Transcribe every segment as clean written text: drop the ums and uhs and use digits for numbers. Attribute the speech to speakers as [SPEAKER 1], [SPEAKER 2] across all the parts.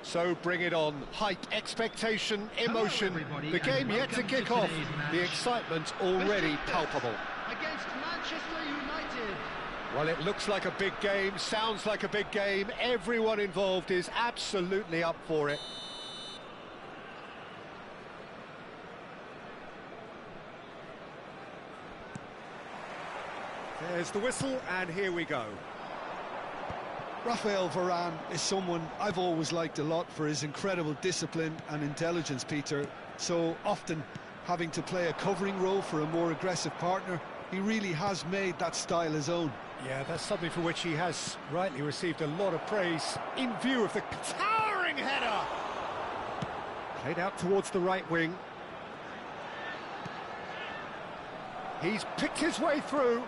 [SPEAKER 1] So bring it on. Hype, expectation, emotion. The game yet to kick off. The excitement already palpable.
[SPEAKER 2] Against Manchester United.
[SPEAKER 1] Well, it looks like a big game, sounds like a big game. Everyone involved is absolutely up for it. There's the whistle, and here we go.
[SPEAKER 3] Raphael Varane is someone I've always liked a lot for his incredible discipline and intelligence, Peter. So often having to play a covering role for a more aggressive partner, he really has made that style his own.
[SPEAKER 1] Yeah, that's something for which he has rightly received a lot of praise in view of the towering header. Played out towards the right wing. He's picked his way through.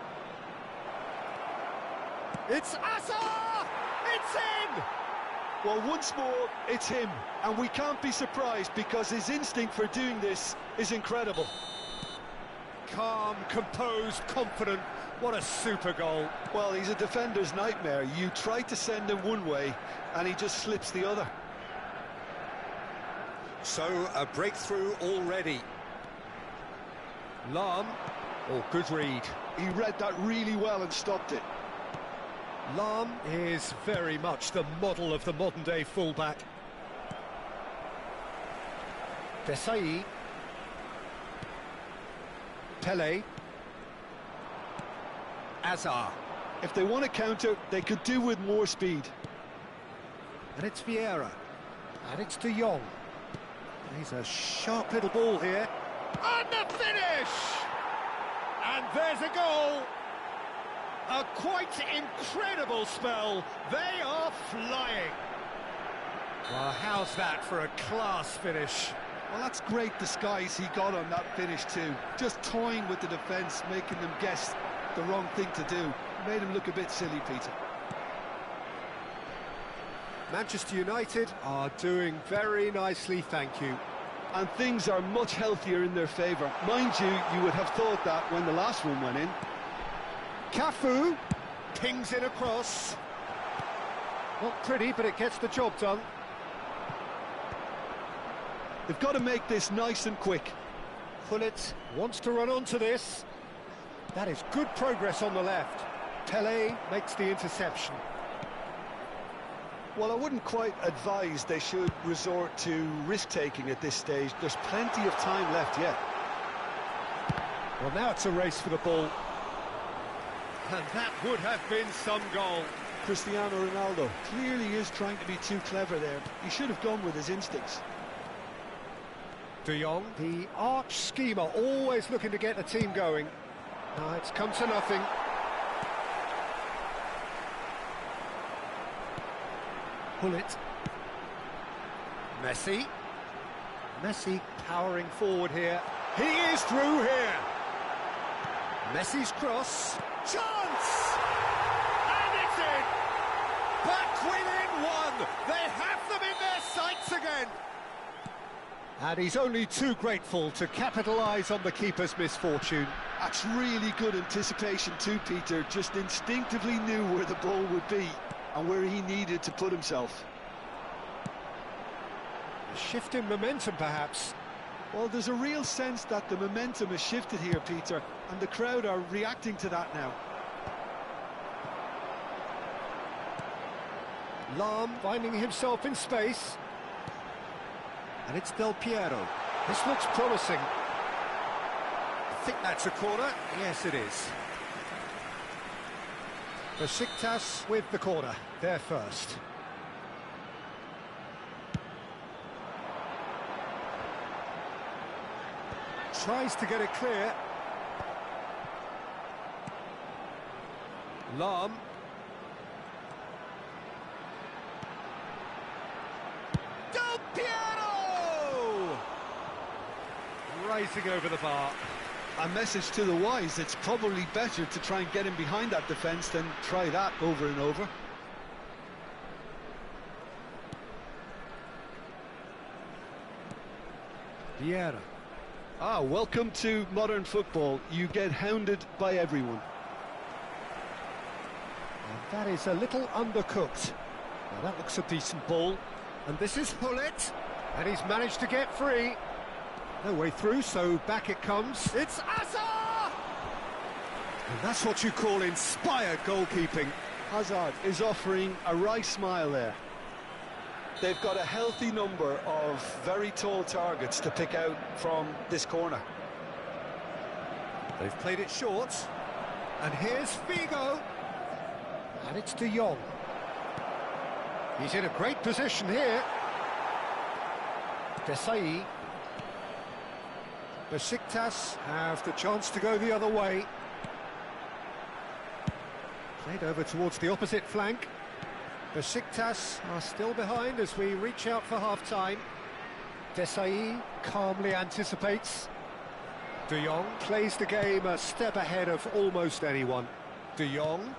[SPEAKER 1] It's Asa! It's in!
[SPEAKER 3] Well, once more, it's him, and we can't be surprised because his instinct for doing this is incredible.
[SPEAKER 1] Calm, composed, confident. What a super goal.
[SPEAKER 3] Well, he's a defender's nightmare. You try to send him one way, and he just slips the other.
[SPEAKER 1] So, a breakthrough already. Lahm. Oh, good read.
[SPEAKER 3] He read that really well and stopped it.
[SPEAKER 1] Lahm is very much the model of the modern-day fullback. Desai. Pele. Azar.
[SPEAKER 3] If they want to counter, they could do with more speed.
[SPEAKER 1] And it's Vieira. And it's De Jong. He's a sharp little ball here. And the finish! And there's a goal! A quite incredible spell. They are flying. Well, how's that for a class finish?
[SPEAKER 3] Well, that's great disguise he got on that finish too. Just toying with the defence, making them guess the wrong thing to do. Made him look a bit silly, Peter.
[SPEAKER 1] Manchester United are doing very nicely, thank you.
[SPEAKER 3] And things are much healthier in their favour. Mind you, you would have thought that when the last one went in.
[SPEAKER 1] Cafu pings it across. Not pretty, but it gets the job done.
[SPEAKER 3] They've got to make this nice and quick.
[SPEAKER 1] Gullit wants to run onto this. That is good progress on the left. Pele makes the interception.
[SPEAKER 3] Well, I wouldn't quite advise they should resort to risk-taking at this stage. There's plenty of time left yet.
[SPEAKER 1] Well, now it's a race for the ball. And that would have been some goal.
[SPEAKER 3] Cristiano Ronaldo clearly is trying to be too clever there. He should have gone with his instincts.
[SPEAKER 1] De Jong, the arch schemer, always looking to get the team going. Now it's come to nothing. Gullit. Messi. Messi powering forward here. He is through here. Messi's cross. Chance! And it's in! Back within one! They have them in their sights again! And he's only too grateful to capitalise on the keeper's misfortune.
[SPEAKER 3] That's really good anticipation too, Peter. Just instinctively knew where the ball would be and where he needed to put himself.
[SPEAKER 1] A shift in momentum, perhaps.
[SPEAKER 3] Well, there's a real sense that the momentum has shifted here, Peter, and the crowd are reacting to that now.
[SPEAKER 1] Lahm finding himself in space. And it's Del Piero. This looks promising. I think that's a corner. Yes, it is. Besiktas with the corner. They're first. Tries to get it clear. Lahm. Del Piero! Rising over the bar.
[SPEAKER 3] A message to the wise, it's probably better to try and get him behind that defence than try that over and over.
[SPEAKER 1] Vieira.
[SPEAKER 3] Ah, welcome to modern football. You get hounded by everyone.
[SPEAKER 1] And that is a little undercooked. Now that looks a decent ball. And this is Hullet, and he's managed to get free. No way through, so back it comes. It's Hazard! And that's what you call inspired goalkeeping.
[SPEAKER 3] Hazard is offering a right smile there. They've got a healthy number of very tall targets to pick out from this corner.
[SPEAKER 1] They've played it short. And here's Figo. And it's De Jong. He's in a great position here. Desai. Besiktas have the chance to go the other way. Played over towards the opposite flank. Besiktas are still behind as we reach out for half-time. Desai calmly anticipates. De Jong plays the game a step ahead of almost anyone. De Jong.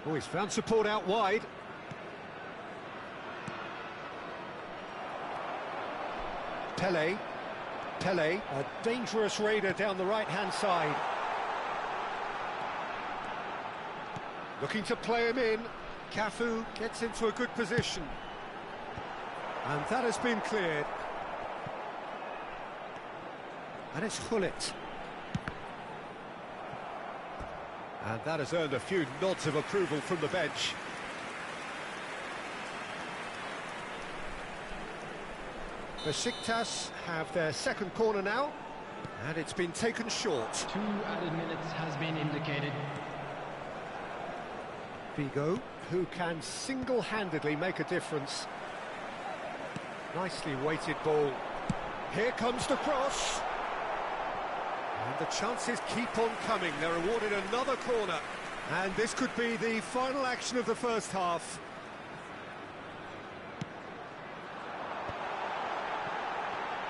[SPEAKER 1] Oh, he's found support out wide. Pele. Pele, a dangerous raider down the right-hand side. Looking to play him in. Cafu gets into a good position. And that has been cleared. And it's Hullet. And that has earned a few nods of approval from the bench. Besiktas have their second corner now, and it's been taken short.
[SPEAKER 2] 2 added minutes has been indicated.
[SPEAKER 1] Figo, who can single-handedly make a difference. Nicely weighted ball. Here comes the cross. And the chances keep on coming. They're awarded another corner. And this could be the final action of the first half.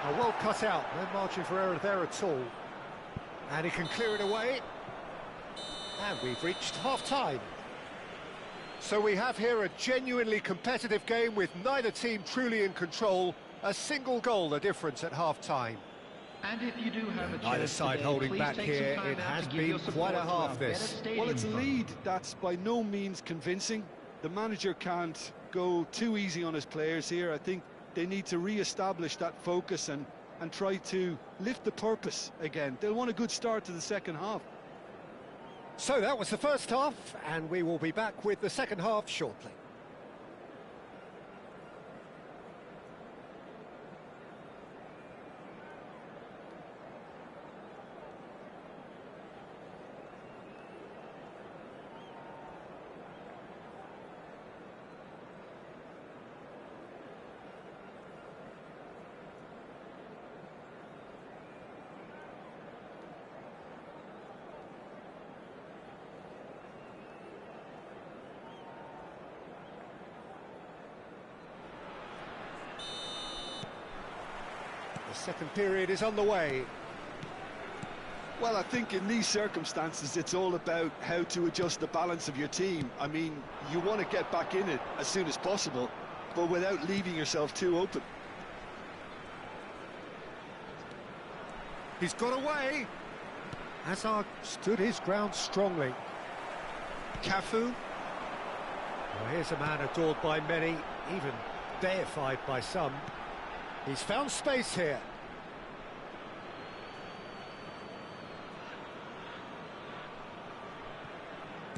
[SPEAKER 1] Oh, well cut out, no margin for error there at all. And he can clear it away. And we've reached half-time. So we have here a genuinely competitive game with neither team truly in control. A single goal the difference at half-time.
[SPEAKER 2] And if you do have a chance
[SPEAKER 1] Neither side
[SPEAKER 2] today,
[SPEAKER 1] holding
[SPEAKER 2] please
[SPEAKER 1] back
[SPEAKER 2] take
[SPEAKER 1] here.
[SPEAKER 2] some time
[SPEAKER 1] It
[SPEAKER 2] out
[SPEAKER 1] has
[SPEAKER 2] to give
[SPEAKER 1] been
[SPEAKER 2] your support
[SPEAKER 1] quite a
[SPEAKER 2] to
[SPEAKER 1] half,
[SPEAKER 2] our
[SPEAKER 1] this.
[SPEAKER 2] better
[SPEAKER 3] Well, it's a
[SPEAKER 2] stadium
[SPEAKER 3] lead that's by no means convincing. The manager can't go too easy on his players here. I think they need to re-establish that focus and try to lift the purpose again. They'll want a good start to the second half.
[SPEAKER 1] So that was the first half, and we will be back with the second half shortly. The second period is underway.
[SPEAKER 3] Well, I think in these circumstances, it's all about how to adjust the balance of your team. I mean, you want to get back in it as soon as possible, but without leaving yourself too open.
[SPEAKER 1] He's got away. Hazard stood his ground strongly. Cafu. Well, here's a man adored by many, even deified by some. He's found space here.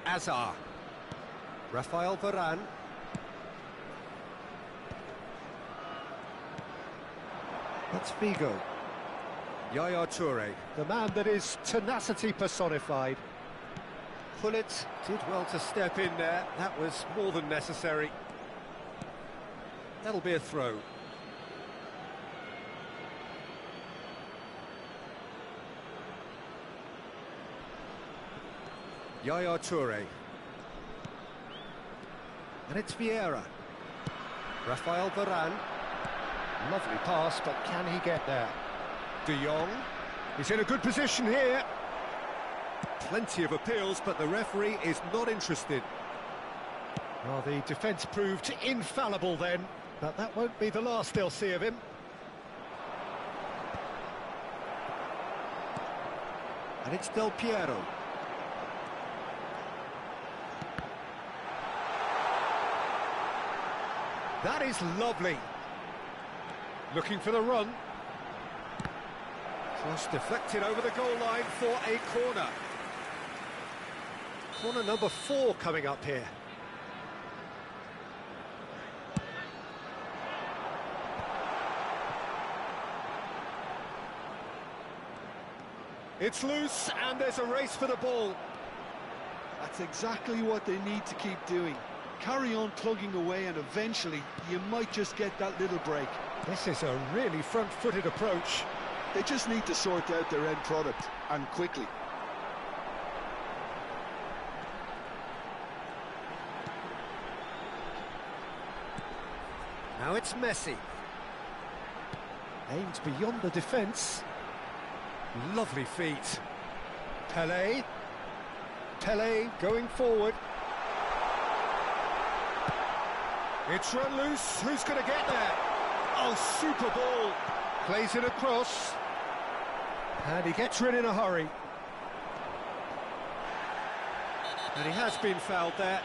[SPEAKER 1] Hazard. Rafael Varane. That's Figo. Yaya Toure, the man that is tenacity personified. Hullet did well to step in there. That was more than necessary. That'll be a throw. Yaya Toure. And it's Vieira. Rafael Varane. Lovely pass, but can he get there? De Jong. He's in a good position here. Plenty of appeals, but the referee is not interested. Well, the defence proved infallible then, but that won't be the last they'll see of him. And it's Del Piero. That is lovely. Looking for the run. Cross deflected over the goal line for a corner. Corner number 4 coming up here. It's loose, and there's a race for the ball.
[SPEAKER 3] That's exactly what they need to keep doing. Carry on plugging away, and eventually you might just get that little break.
[SPEAKER 1] This is a really front-footed approach.
[SPEAKER 3] They just need to sort out their end product, and quickly.
[SPEAKER 1] Now it's Messi. Aimed beyond the defence. Lovely feet. Pelé. Pelé going forward. It's run loose. Who's going to get there? Oh, super ball. Plays it across. And he gets rid in a hurry. And he has been fouled there.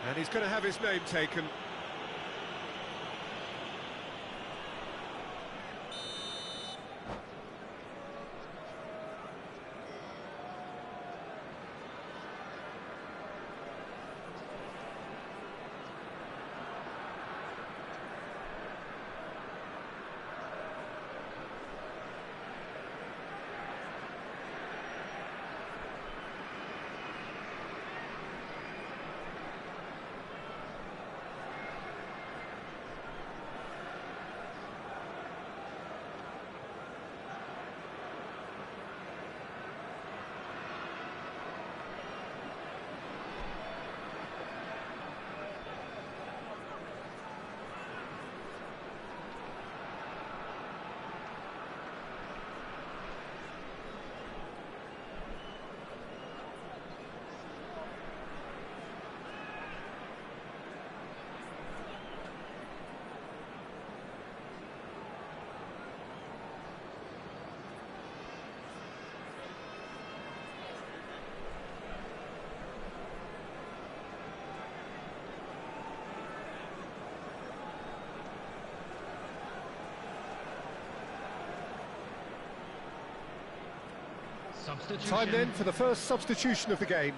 [SPEAKER 1] And he's going to have his name taken.
[SPEAKER 2] Substitution.
[SPEAKER 1] Time then for the first substitution of the game.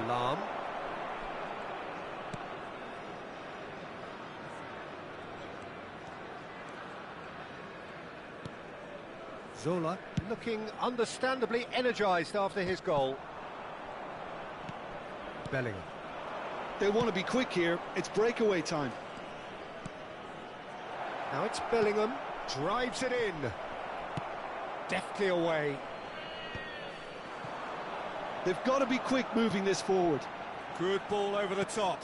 [SPEAKER 1] Lahm. Zola looking understandably energised after his goal. Bellingham.
[SPEAKER 3] They want to be quick here. It's breakaway time.
[SPEAKER 1] Now it's Bellingham, drives it in. Deftly away.
[SPEAKER 3] They've got to be quick moving this forward.
[SPEAKER 1] Good ball over the top.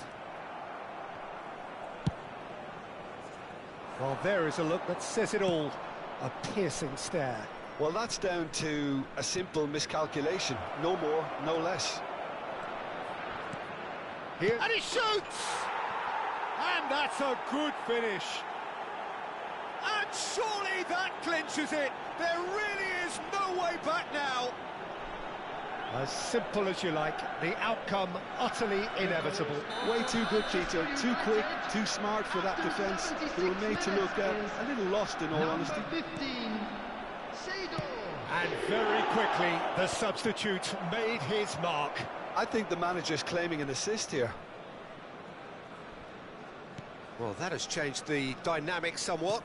[SPEAKER 1] Well, there is a look that says it all. A piercing stare.
[SPEAKER 3] Well, that's down to a simple miscalculation. No more, no less.
[SPEAKER 1] Here, and he shoots! And that's a good finish. And surely that clinches it. There really is no way back now. As simple as you like, the outcome utterly inevitable.
[SPEAKER 3] Way too good, Peter. Too quick, too smart for that defence. They were made to look a little lost, in all honesty.
[SPEAKER 1] And very quickly, the substitute made his mark.
[SPEAKER 3] I think the manager's claiming an assist here.
[SPEAKER 1] Well, that has changed the dynamic somewhat.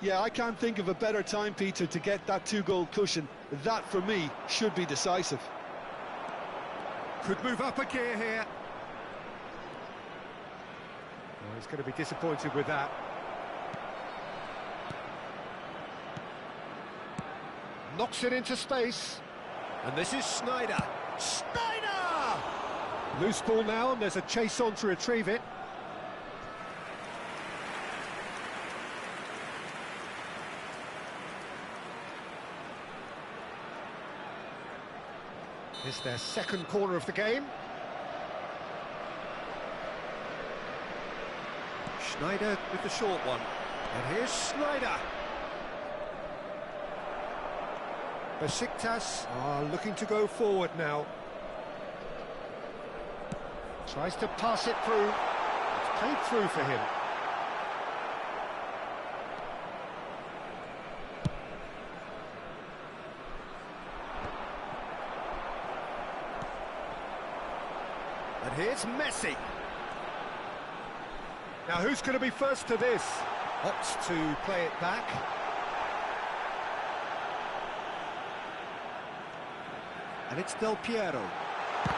[SPEAKER 3] Yeah, I can't think of a better time, Peter, to get that 2-goal cushion. That, for me, should be decisive.
[SPEAKER 1] Could move up a gear here. Oh, he's going to be disappointed with that. Knocks it into space. And this is Sneijder. Sneijder! Loose ball now, and there's a chase on to retrieve it. It's their second corner of the game. Sneijder with the short one. And here's Sneijder. Besiktas are looking to go forward now. Tries to pass it through. It's played through for him. And here's Messi. Now who's going to be first to this? Opts to play it back. And it's Del Piero.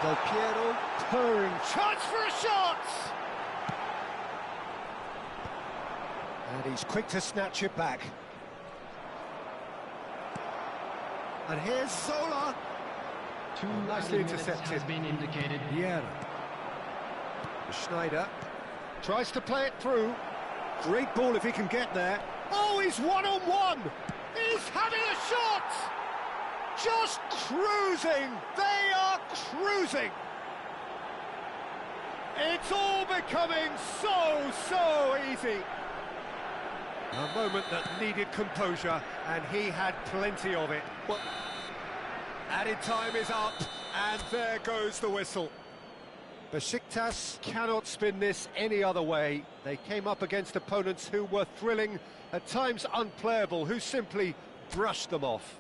[SPEAKER 1] Del Piero purring. Chance for a shot! And he's quick to snatch it back. And here's Zola. Nicely intercepted.
[SPEAKER 2] Has been indicated.
[SPEAKER 1] Vieira. Schneider tries to play it through. Great ball if he can get there. Oh, he's one-on-one! He's having a shot! Just cruising! They are cruising! It's all becoming so easy. A moment that needed composure, and he had plenty of it. Well, added time is up, and there goes the whistle. Besiktas cannot spin this any other way. They came up against opponents who were thrilling, at times unplayable, who simply brushed them off.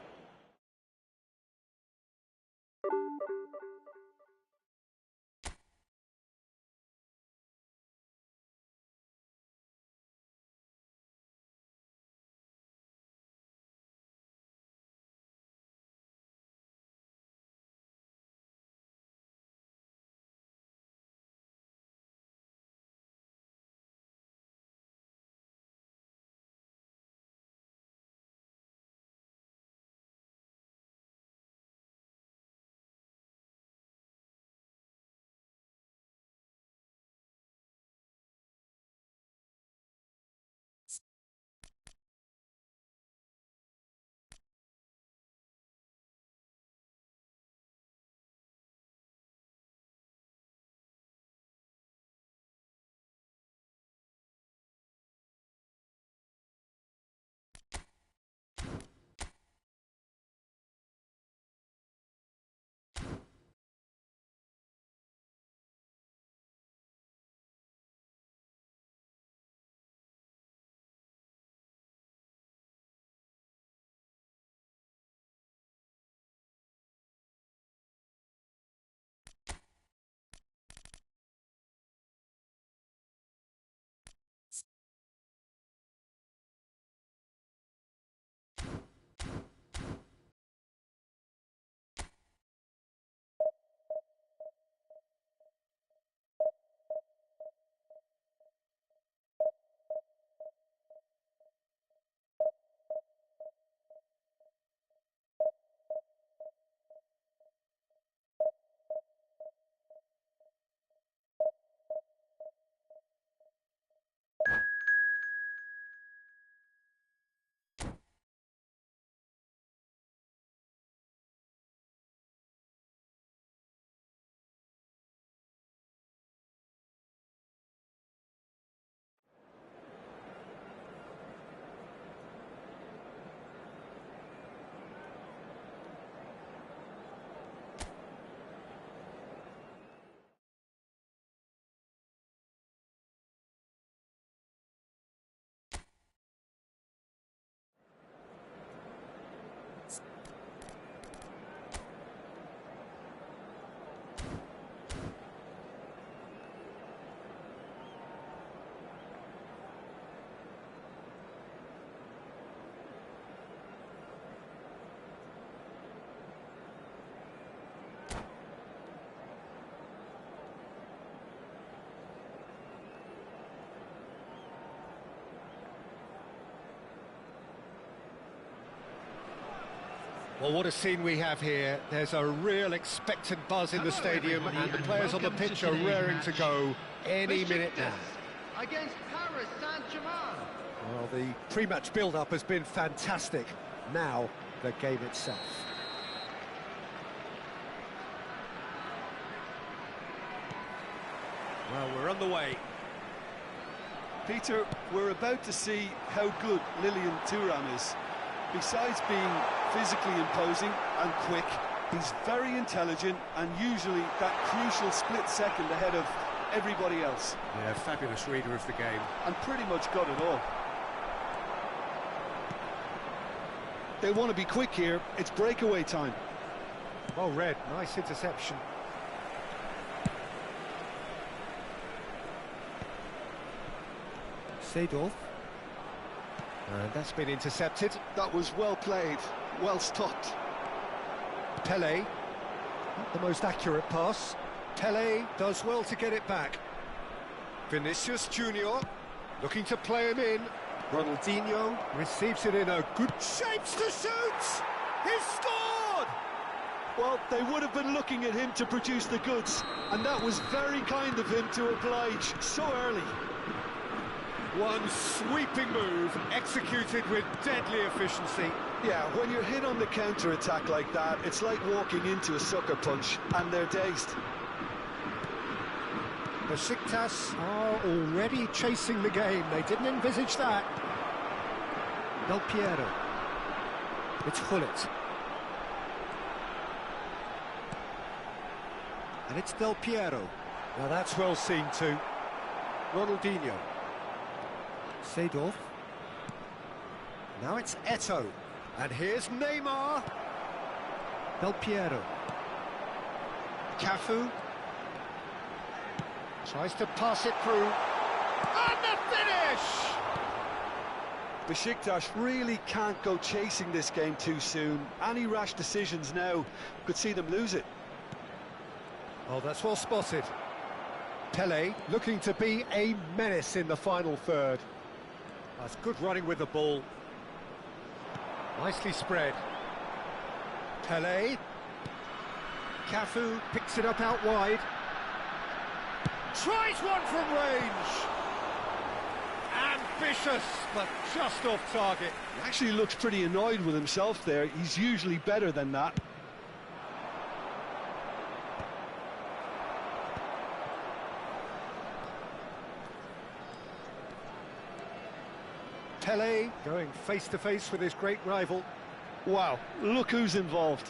[SPEAKER 1] Well, what a scene we have here. There's a real expectant buzz in the stadium, and the players on the pitch are raring to go any minute now.
[SPEAKER 2] Against Paris Saint-Germain.
[SPEAKER 1] Well, the pre-match build-up has been fantastic. Now, the game itself. Well, we're on the way.
[SPEAKER 3] Peter, we're about to see how good Lilian Thuram is. Besides being physically imposing and quick, he's very intelligent and usually that crucial split second ahead of everybody else.
[SPEAKER 1] Yeah, fabulous reader of the game.
[SPEAKER 3] And pretty much got it all. They want to be quick here. It's breakaway time.
[SPEAKER 1] Well read, nice interception. Seedorf. And that's been intercepted.
[SPEAKER 3] That was well played, well stopped.
[SPEAKER 1] Pele, not the most accurate pass. Pele does well to get it back. Vinicius Junior looking to play him in. Ronaldinho receives it in a good shape to shoot. He's scored!
[SPEAKER 3] Well, they would have been looking at him to produce the goods, and that was very kind of him to oblige so early.
[SPEAKER 1] One sweeping move, executed with deadly efficiency.
[SPEAKER 3] Yeah, when you're hit on the counter-attack like that, it's like walking into a sucker punch, and they're dazed.
[SPEAKER 1] Besiktas are already chasing the game. They didn't envisage that. Del Piero. It's Gullit. And it's Del Piero. Now that's well seen too. Ronaldinho. Seedorf. Now it's Eto'o. And here's Neymar. Del Piero. Cafu. Tries to pass it through. And the finish!
[SPEAKER 3] Besiktas really can't go chasing this game too soon. Any rash decisions now could see them lose it.
[SPEAKER 1] Oh, that's well spotted. Pele looking to be a menace in the final third. That's good running with the ball. Nicely spread. Pele. Cafu picks it up out wide. Tries one from range. Ambitious, but just off target.
[SPEAKER 3] He actually looks pretty annoyed with himself there. He's usually better than that.
[SPEAKER 1] Pele going face-to-face with his great rival.
[SPEAKER 3] Wow, look who's involved.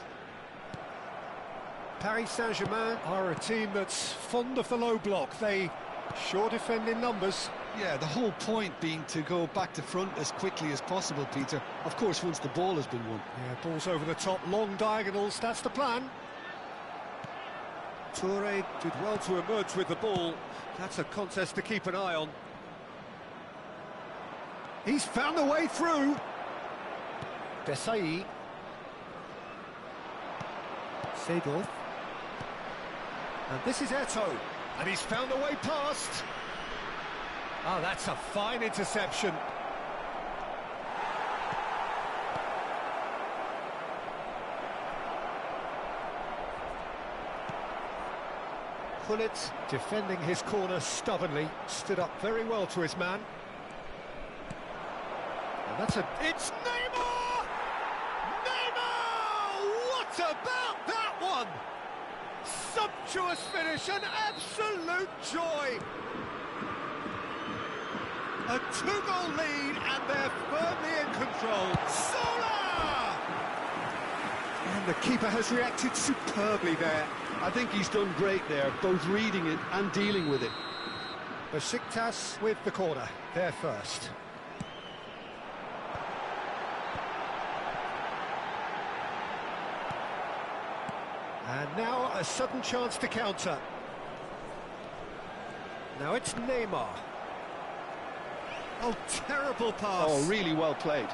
[SPEAKER 1] Paris Saint-Germain are a team that's fond of the low block. They sure defend in numbers.
[SPEAKER 3] Yeah, the whole point being to go back to front as quickly as possible, Peter. Of course, once the ball has been won.
[SPEAKER 1] Yeah, balls over the top, long diagonals, that's the plan. Toure did well to emerge with the ball. That's a contest to keep an eye on. He's found a way through. Desai. Seedorf. And this is Eto'o. And he's found a way past. Oh, that's a fine interception. Gullit defending his corner stubbornly. Stood up very well to his man. And that's a... It's Neymar! Neymar! What about that one? Sumptuous finish, an absolute joy. A two-goal lead, and they're firmly in control. Zola! And the keeper has reacted superbly there.
[SPEAKER 3] I think he's done great there, both reading it and dealing with it.
[SPEAKER 1] Besiktas with the corner, they're first. And now a sudden chance to counter. Now it's Neymar. Oh, terrible pass.
[SPEAKER 3] Oh, really well played.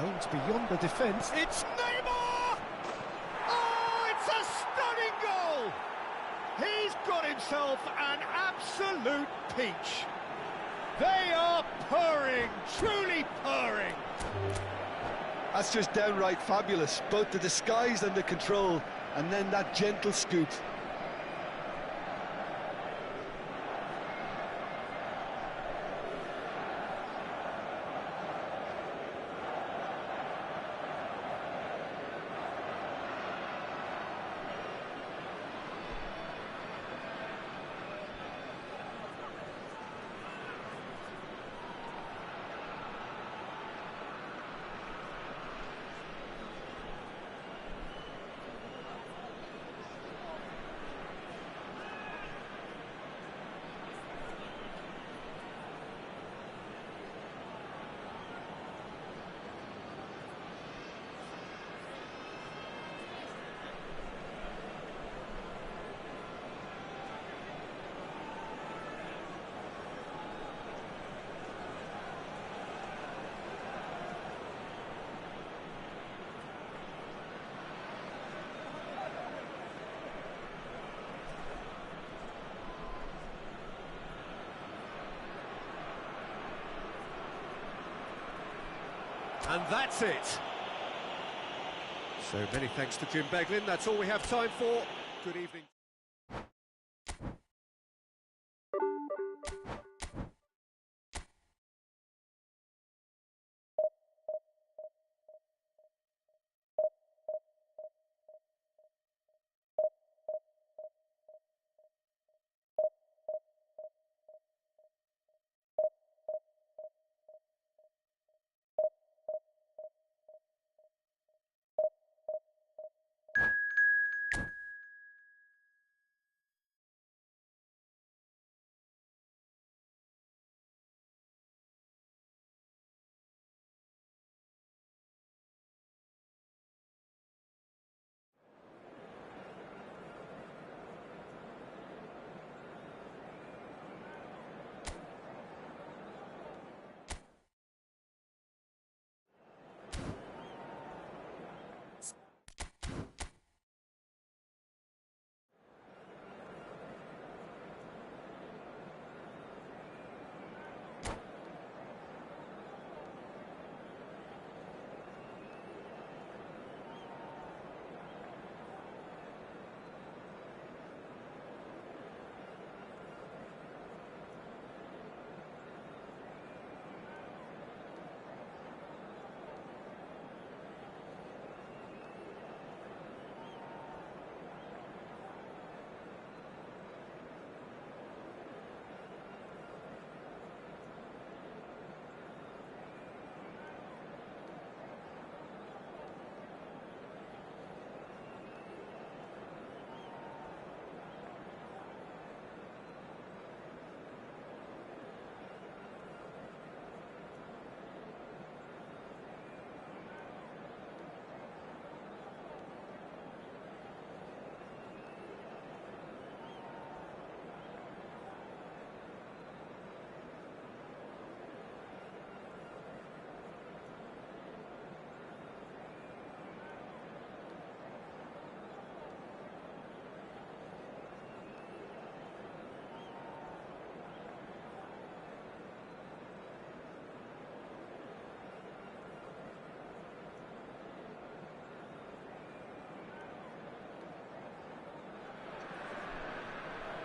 [SPEAKER 1] Aims beyond the defence. It's Neymar! Oh, it's a stunning goal! He's got himself an absolute peach. They are purring, truly purring.
[SPEAKER 3] That's just downright fabulous. Both the disguise and the control, and then that gentle scoop.
[SPEAKER 1] And that's it. So many thanks to Jim Beglin. That's all we have time for. Good evening.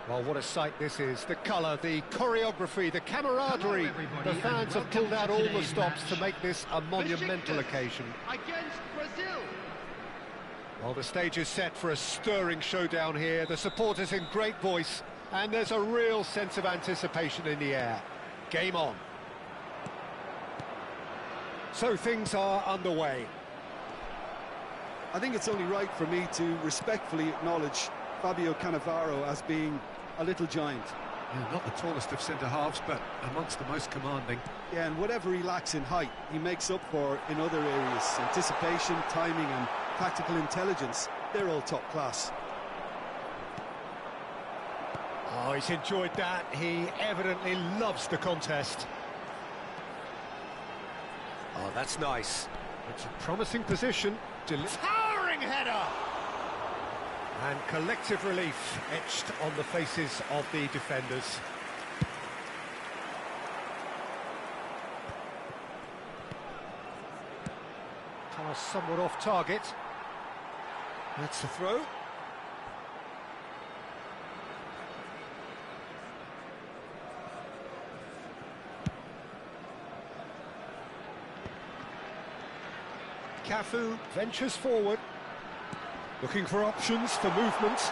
[SPEAKER 1] Well, what a sight this is. The colour, the choreography, the camaraderie. The fans have pulled out all the stops to make this a monumental occasion.
[SPEAKER 2] Against Brazil.
[SPEAKER 1] Well, the stage is set for a stirring showdown here. The supporters in great voice, and there's a real sense of anticipation in the air. Game on. So things are underway.
[SPEAKER 3] I think it's only right for me to respectfully acknowledge Fabio Cannavaro as being a little giant.
[SPEAKER 1] Yeah, not the tallest of centre-halves, but amongst the most commanding.
[SPEAKER 3] Yeah, and whatever he lacks in height, he makes up for in other areas. Anticipation, timing and tactical intelligence, they're all top class.
[SPEAKER 1] Oh, he's enjoyed that. He evidently loves the contest. Oh, that's nice. It's a promising position. Towering header! And collective relief etched on the faces of the defenders. Pass somewhat off target. That's the throw. Cafu ventures forward, looking for options for movement.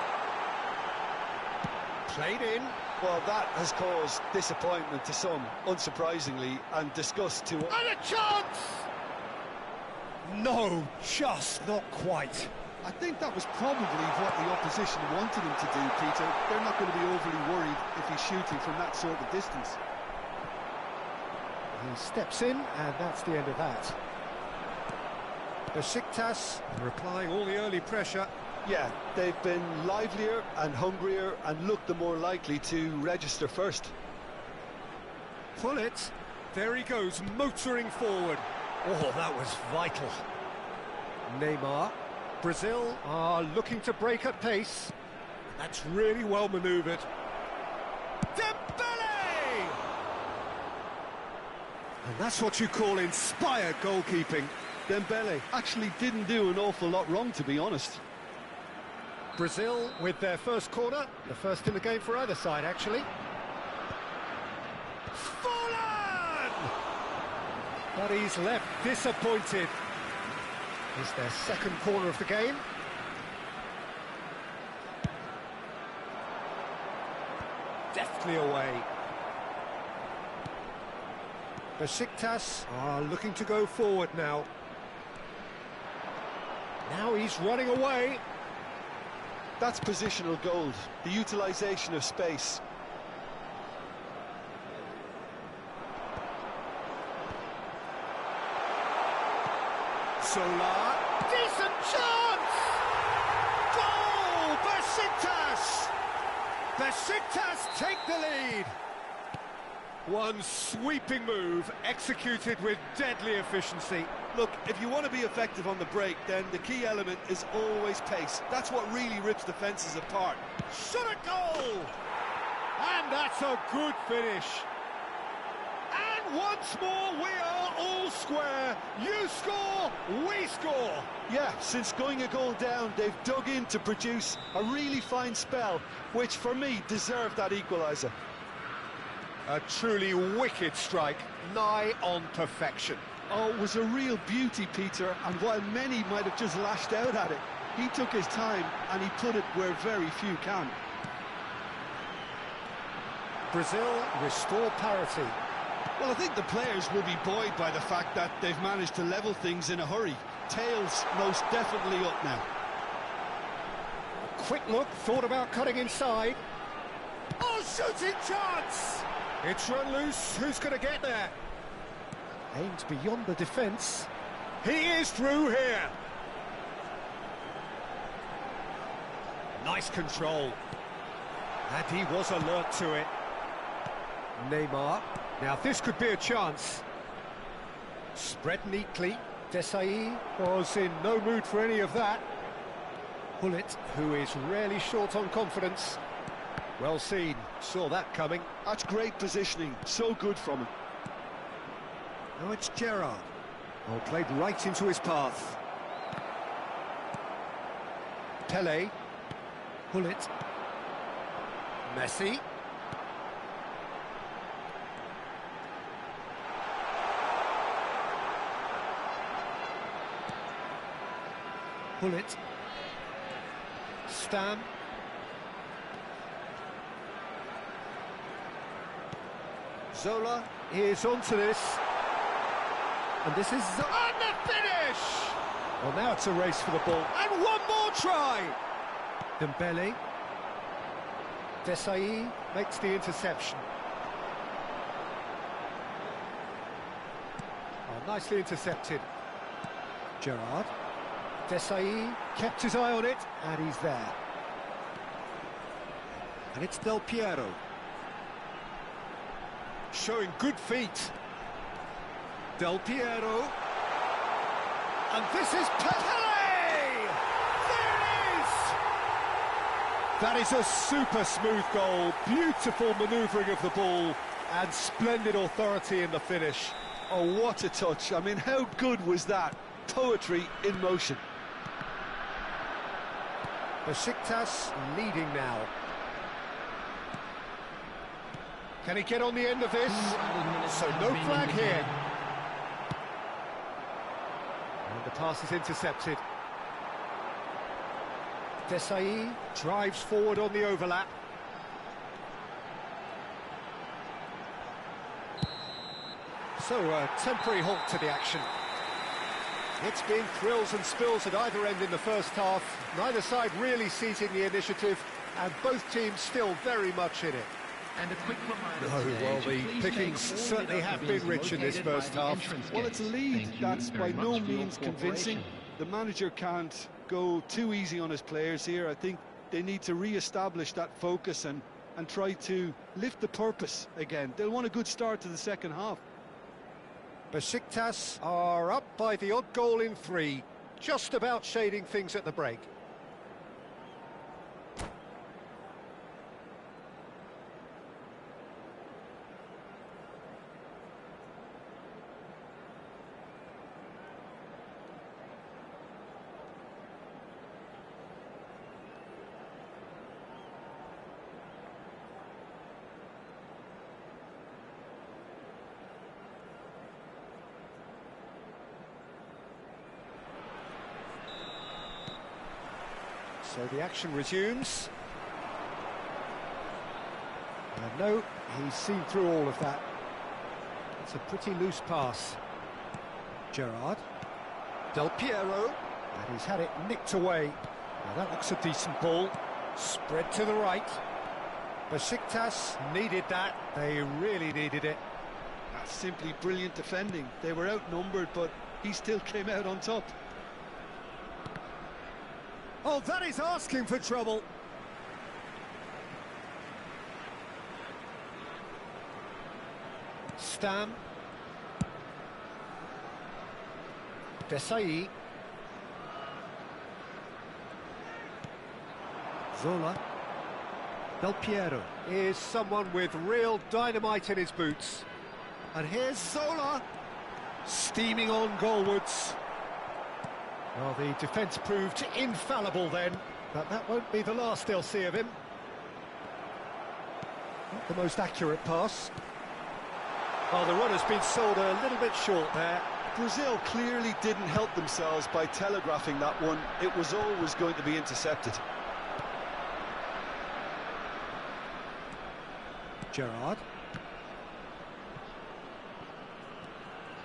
[SPEAKER 1] Played in.
[SPEAKER 3] Well, that has caused disappointment to some, unsurprisingly, and disgust to...
[SPEAKER 1] And a chance! No, just not quite.
[SPEAKER 3] I think that was probably what the opposition wanted him to do, Peter. They're not going to be overly worried if he's shooting from that sort of distance.
[SPEAKER 1] He steps in, and that's the end of that. Besiktas replying all the early pressure.
[SPEAKER 3] Yeah, they've been livelier and hungrier and looked the more likely to register first.
[SPEAKER 1] Pull it. There he goes, motoring forward. Oh, that was vital. Neymar. Brazil are looking to break at pace. That's really well manoeuvred. Dembele! And That's what you call inspired goalkeeping.
[SPEAKER 3] Dembele actually didn't do an awful lot wrong, to be honest.
[SPEAKER 1] Brazil with their first corner, the first in the game for either side, actually. Fallen! But he's left disappointed. Is their second corner of the game. Deftly away. Besiktas are looking to go forward now. Now he's running away.
[SPEAKER 3] That's positional gold, the utilisation of space.
[SPEAKER 1] Zola, decent chance! Goal! Besiktas! Besiktas take the lead. One sweeping move, executed with deadly efficiency.
[SPEAKER 3] Look, if you want to be effective on the break, then the key element is always pace. That's what really rips defences apart.
[SPEAKER 1] Shot a goal! And that's a good finish. And once more, we are all square. You score, we score.
[SPEAKER 3] Yeah, since going a goal down, they've dug in to produce a really fine spell, which for me deserved that equaliser.
[SPEAKER 1] A truly wicked strike, nigh on perfection.
[SPEAKER 3] Oh, it was a real beauty, Peter, and while many might have just lashed out at it, he took his time and he put it where very few can.
[SPEAKER 1] Brazil restore parity.
[SPEAKER 3] Well, I think the players will be buoyed by the fact that they've managed to level things in a hurry. Tails most definitely up now.
[SPEAKER 1] A quick look, thought about cutting inside. Oh, shooting chance! It's run loose, who's going to get there? Aimed beyond the defence. He is through here. Nice control. And he was alert to it. Neymar. Now this could be a chance. Spread neatly. Desai was in no mood for any of that. Hullet, who is rarely short on confidence. Well seen, saw that coming.
[SPEAKER 3] That's great positioning, so good from him.
[SPEAKER 1] Now it's Gerrard. Oh, played right into his path. Pele. Hullet. Messi. Hullet. Stam. Zola is onto this. And this is... and the finish! Well, now it's a race for the ball. And one more try! Dembele. Desai makes the interception. Oh, nicely intercepted. Gerrard. Desai kept his eye on it, and he's there. And it's Del Piero. Showing good feet. Del Piero. And this is Pele! There it is! That is a super smooth goal. Beautiful manoeuvring of the ball and splendid authority in the finish.
[SPEAKER 3] Oh, what a touch. I mean, how good was that? Poetry in motion.
[SPEAKER 1] Besiktas leading now. Can he get on the end of this? So no flag here. And the pass is intercepted. Desai drives forward on the overlap. So a temporary halt to the action. It's been thrills and spills at either end in the first half. Neither side really seizing the initiative, and both teams still very much in it.
[SPEAKER 2] And a quick
[SPEAKER 1] No, well, the pickings certainly have been rich in this first half.
[SPEAKER 3] Well, it's a lead that's by no means convincing. The manager can't go too easy on his players here. I think they need to re-establish that focus and try to lift the purpose again. They'll want a good start to the second half.
[SPEAKER 1] Besiktas are up by the odd goal in 3, just about shading things at the break. So the action resumes. And no, he's seen through all of that. It's a pretty loose pass. Gerrard. Del Piero. And he's had it nicked away. Now that looks a decent ball. Spread to the right. Besiktas needed that. They really needed it.
[SPEAKER 3] That's simply brilliant defending. They were outnumbered, but he still came out on top.
[SPEAKER 1] Oh, that is asking for trouble. Stam. Desai. Zola. Del Piero is someone with real dynamite in his boots. And here's Zola, steaming on goalwards. Well, the defence proved infallible then, but that won't be the last they'll see of him. Not the most accurate pass. Oh, the runner's been sold a little bit short there.
[SPEAKER 3] Brazil clearly didn't help themselves by telegraphing that one. It was always going to be intercepted.
[SPEAKER 1] Gerrard.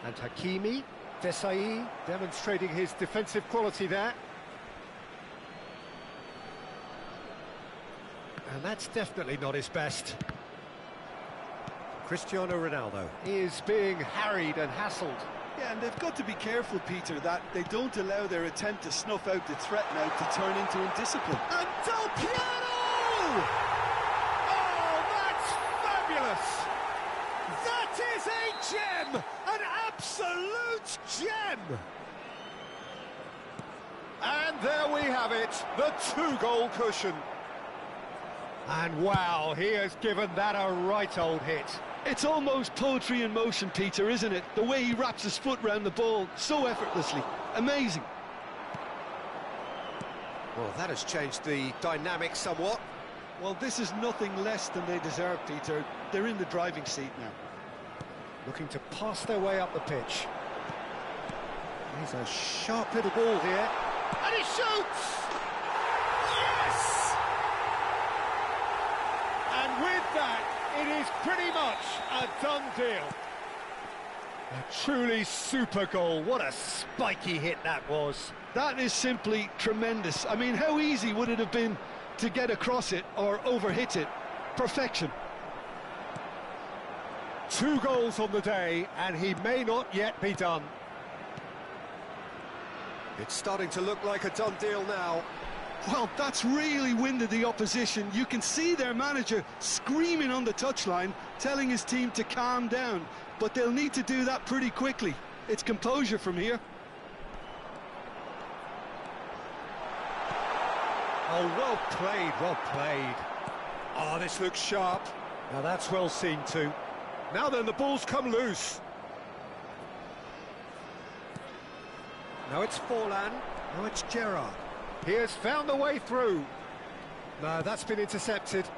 [SPEAKER 1] And Hakimi. Desai demonstrating his defensive quality there. And that's definitely not his best. Cristiano Ronaldo is being harried and hassled.
[SPEAKER 3] Yeah, and they've got to be careful, Peter, that they don't allow their attempt to snuff out the threat now to turn into indiscipline.
[SPEAKER 1] And Del Piero! Oh, that's fabulous! That is a gem! An absolute gem! And there we have it, the two-goal cushion. And wow, he has given that a right old hit.
[SPEAKER 3] It's almost poetry in motion, Peter, isn't it? The way he wraps his foot round the ball so effortlessly. Amazing.
[SPEAKER 1] Well, that has changed the dynamic somewhat.
[SPEAKER 3] Well, this is nothing less than they deserve, Peter. They're in the driving seat now.
[SPEAKER 1] Looking to pass their way up the pitch. He's a sharp little ball here. And he shoots! Yes! And with that, it is pretty much a done deal. A truly super goal. What a spiky hit that was.
[SPEAKER 3] That is simply tremendous. I mean, how easy would it have been to get across it or overhit it? Perfection.
[SPEAKER 1] 2 goals on the day, and he may not yet be done. It's starting to look like a done deal now.
[SPEAKER 3] Well, that's really winded the opposition. You can see their manager screaming on the touchline, telling his team to calm down. But they'll need to do that pretty quickly. It's composure from here.
[SPEAKER 1] Oh, well played, well played. Oh, this looks sharp. Now that's well seen too. Now then, the ball's come loose. Now it's Forlan. Now it's Gerrard. He has found the way through. No, that's been intercepted.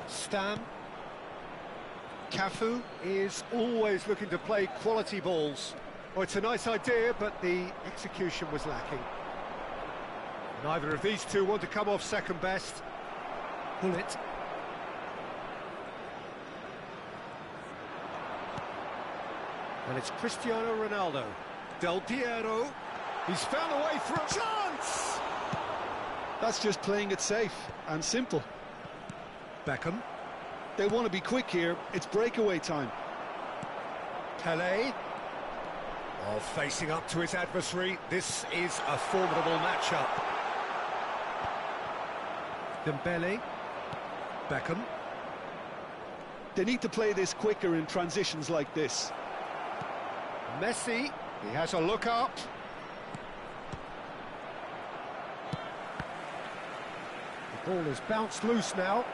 [SPEAKER 1] Stam. Cafu is always looking to play quality balls. Well, it's a nice idea, but the execution was lacking. Neither of these two want to come off second best. Bullet. And it's Cristiano Ronaldo. Del Piero. He's found a way through. Chance!
[SPEAKER 3] That's just playing it safe and simple.
[SPEAKER 1] Beckham.
[SPEAKER 3] They want to be quick here. It's breakaway time.
[SPEAKER 1] Pelé. Oh, facing up to his adversary. This is a formidable matchup. Dembele. Beckham.
[SPEAKER 3] They need to play this quicker in transitions like this.
[SPEAKER 1] Messi, he has a look up. The ball is bounced loose now.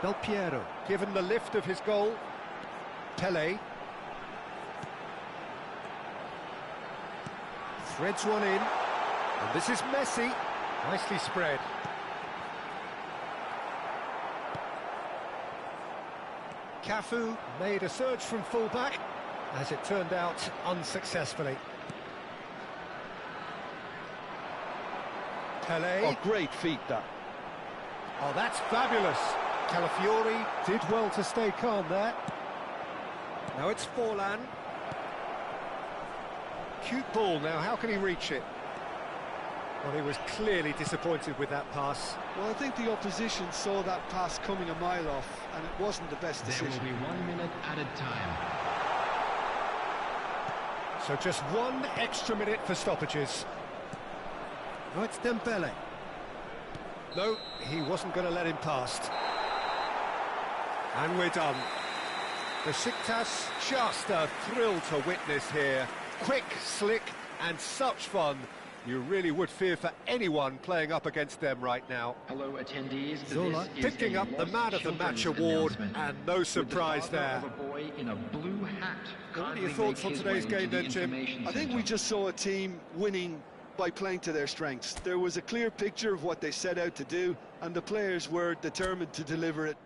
[SPEAKER 1] Del Piero, given the lift of his goal. Pelé. Threads one in. And this is Messi. Nicely spread. Cafu made a surge from fullback. As it turned out, unsuccessfully. Pele.
[SPEAKER 3] Oh, great feat, that.
[SPEAKER 1] Oh, that's fabulous. Calafiori did well to stay calm there. Now it's Forlan. Cute ball now, how can he reach it? Well, he was clearly disappointed with that pass.
[SPEAKER 3] Well, I think the opposition saw that pass coming a mile off, and it wasn't the best decision.
[SPEAKER 2] There will be 1 minute added time.
[SPEAKER 1] So just 1 extra minute for stoppages. Oh, it's Dembele. No, he wasn't going to let him past. And we're done. Besiktas, just a thrill to witness here. Quick, slick, and such fun. You really would fear for anyone playing up against them right now.
[SPEAKER 2] Hello, attendees.
[SPEAKER 1] Zola picking up the Man of the Match award, and no surprise there.
[SPEAKER 2] Of a boy in a blue hat.
[SPEAKER 1] What are your thoughts on today's game then, Jim?
[SPEAKER 3] I think we just saw a team winning by playing to their strengths. There was a clear picture of what they set out to do, and the players were determined to deliver it.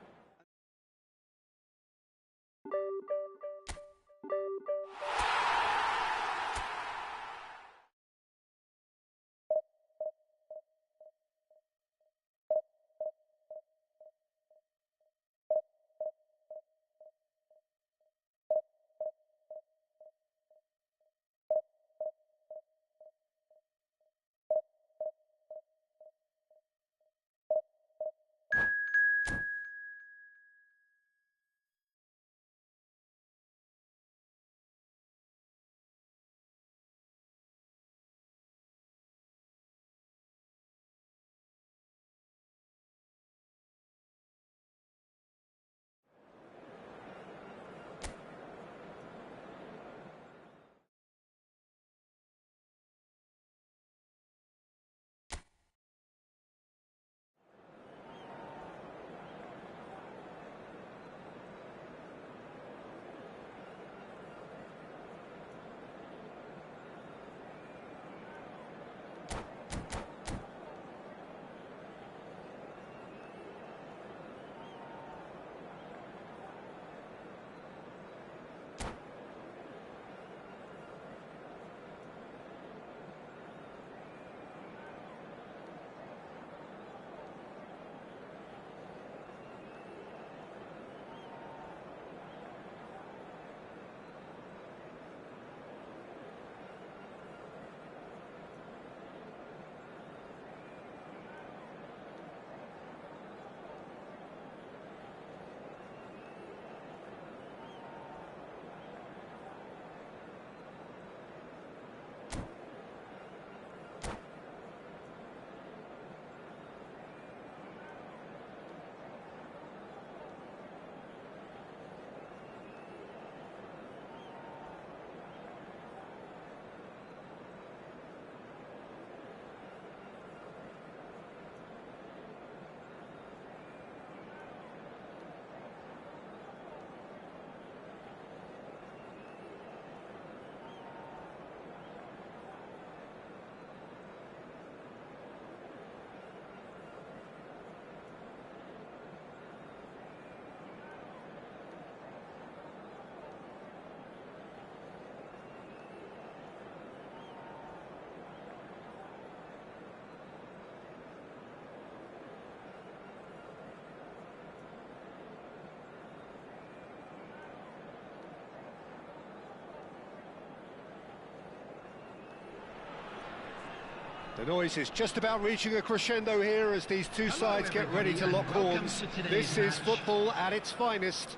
[SPEAKER 1] The noise is just about reaching a crescendo here as these two sides get ready to lock horns. This is football at its finest.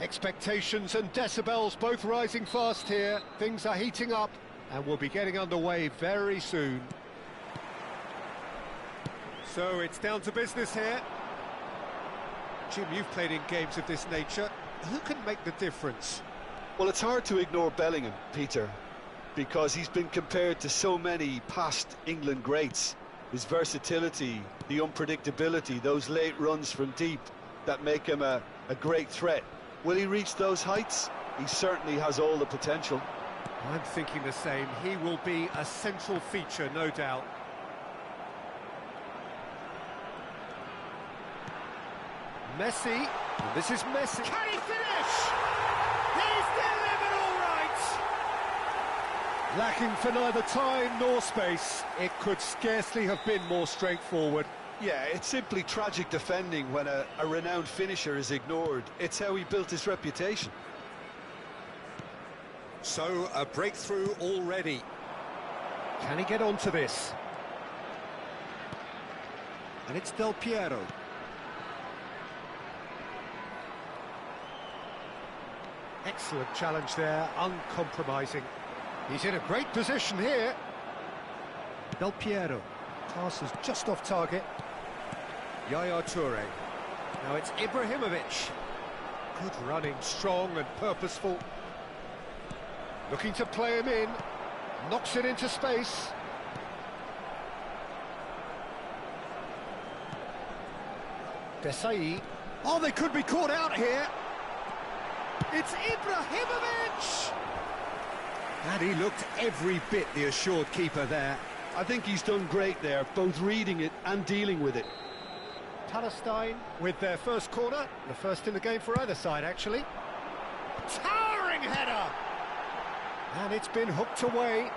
[SPEAKER 1] Expectations and decibels both rising fast here. Things are heating up and we'll be getting underway very soon. So it's down to business here. Jim, you've played in games of this nature. Who can make the difference?
[SPEAKER 3] Well, it's hard to ignore Bellingham, Peter, because he's been compared to so many past England greats. His versatility, the unpredictability, those late runs from deep that make him a great threat. Will he reach those heights? He certainly has all the potential.
[SPEAKER 1] I'm thinking the same. He will be a central feature, no doubt. Messi, and this is Messi. Can he finish? He's delivered all right! Lacking for neither time nor space. It could scarcely have been more straightforward.
[SPEAKER 3] Yeah, it's simply tragic defending when a renowned finisher is ignored. It's how he built his reputation.
[SPEAKER 1] So, a breakthrough already. Can he get onto this? And it's Del Piero. Excellent challenge there, uncompromising. He's in a great position here. Del Piero. Pass is just off target. Yaya Toure. Now it's Ibrahimovic. Good running, strong and purposeful. Looking to play him in. Knocks it into space. Desai. Oh, they could be caught out here. It's Ibrahimovic! And he looked every bit the assured keeper there.
[SPEAKER 3] I think he's done great there, both reading it and dealing with it.
[SPEAKER 1] Palestine with their first corner, the first in the game for either side, actually. Towering header! And it's been hooked away.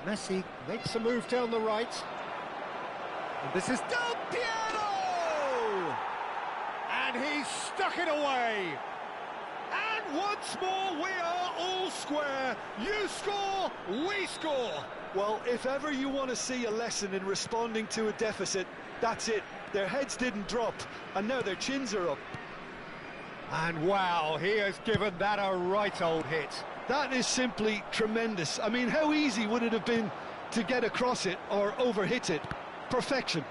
[SPEAKER 1] Messi makes a move down the right. And this is Del Piero! And he's stuck it away. And once more we are all square. You score, we score.
[SPEAKER 3] Well, if ever you want to see a lesson in responding to a deficit, that's it. Their heads didn't drop, and now their chins are up.
[SPEAKER 1] And wow, he has given that a right old hit.
[SPEAKER 3] That is simply tremendous. I mean, how easy would it have been to get across it or overhit it? Perfection.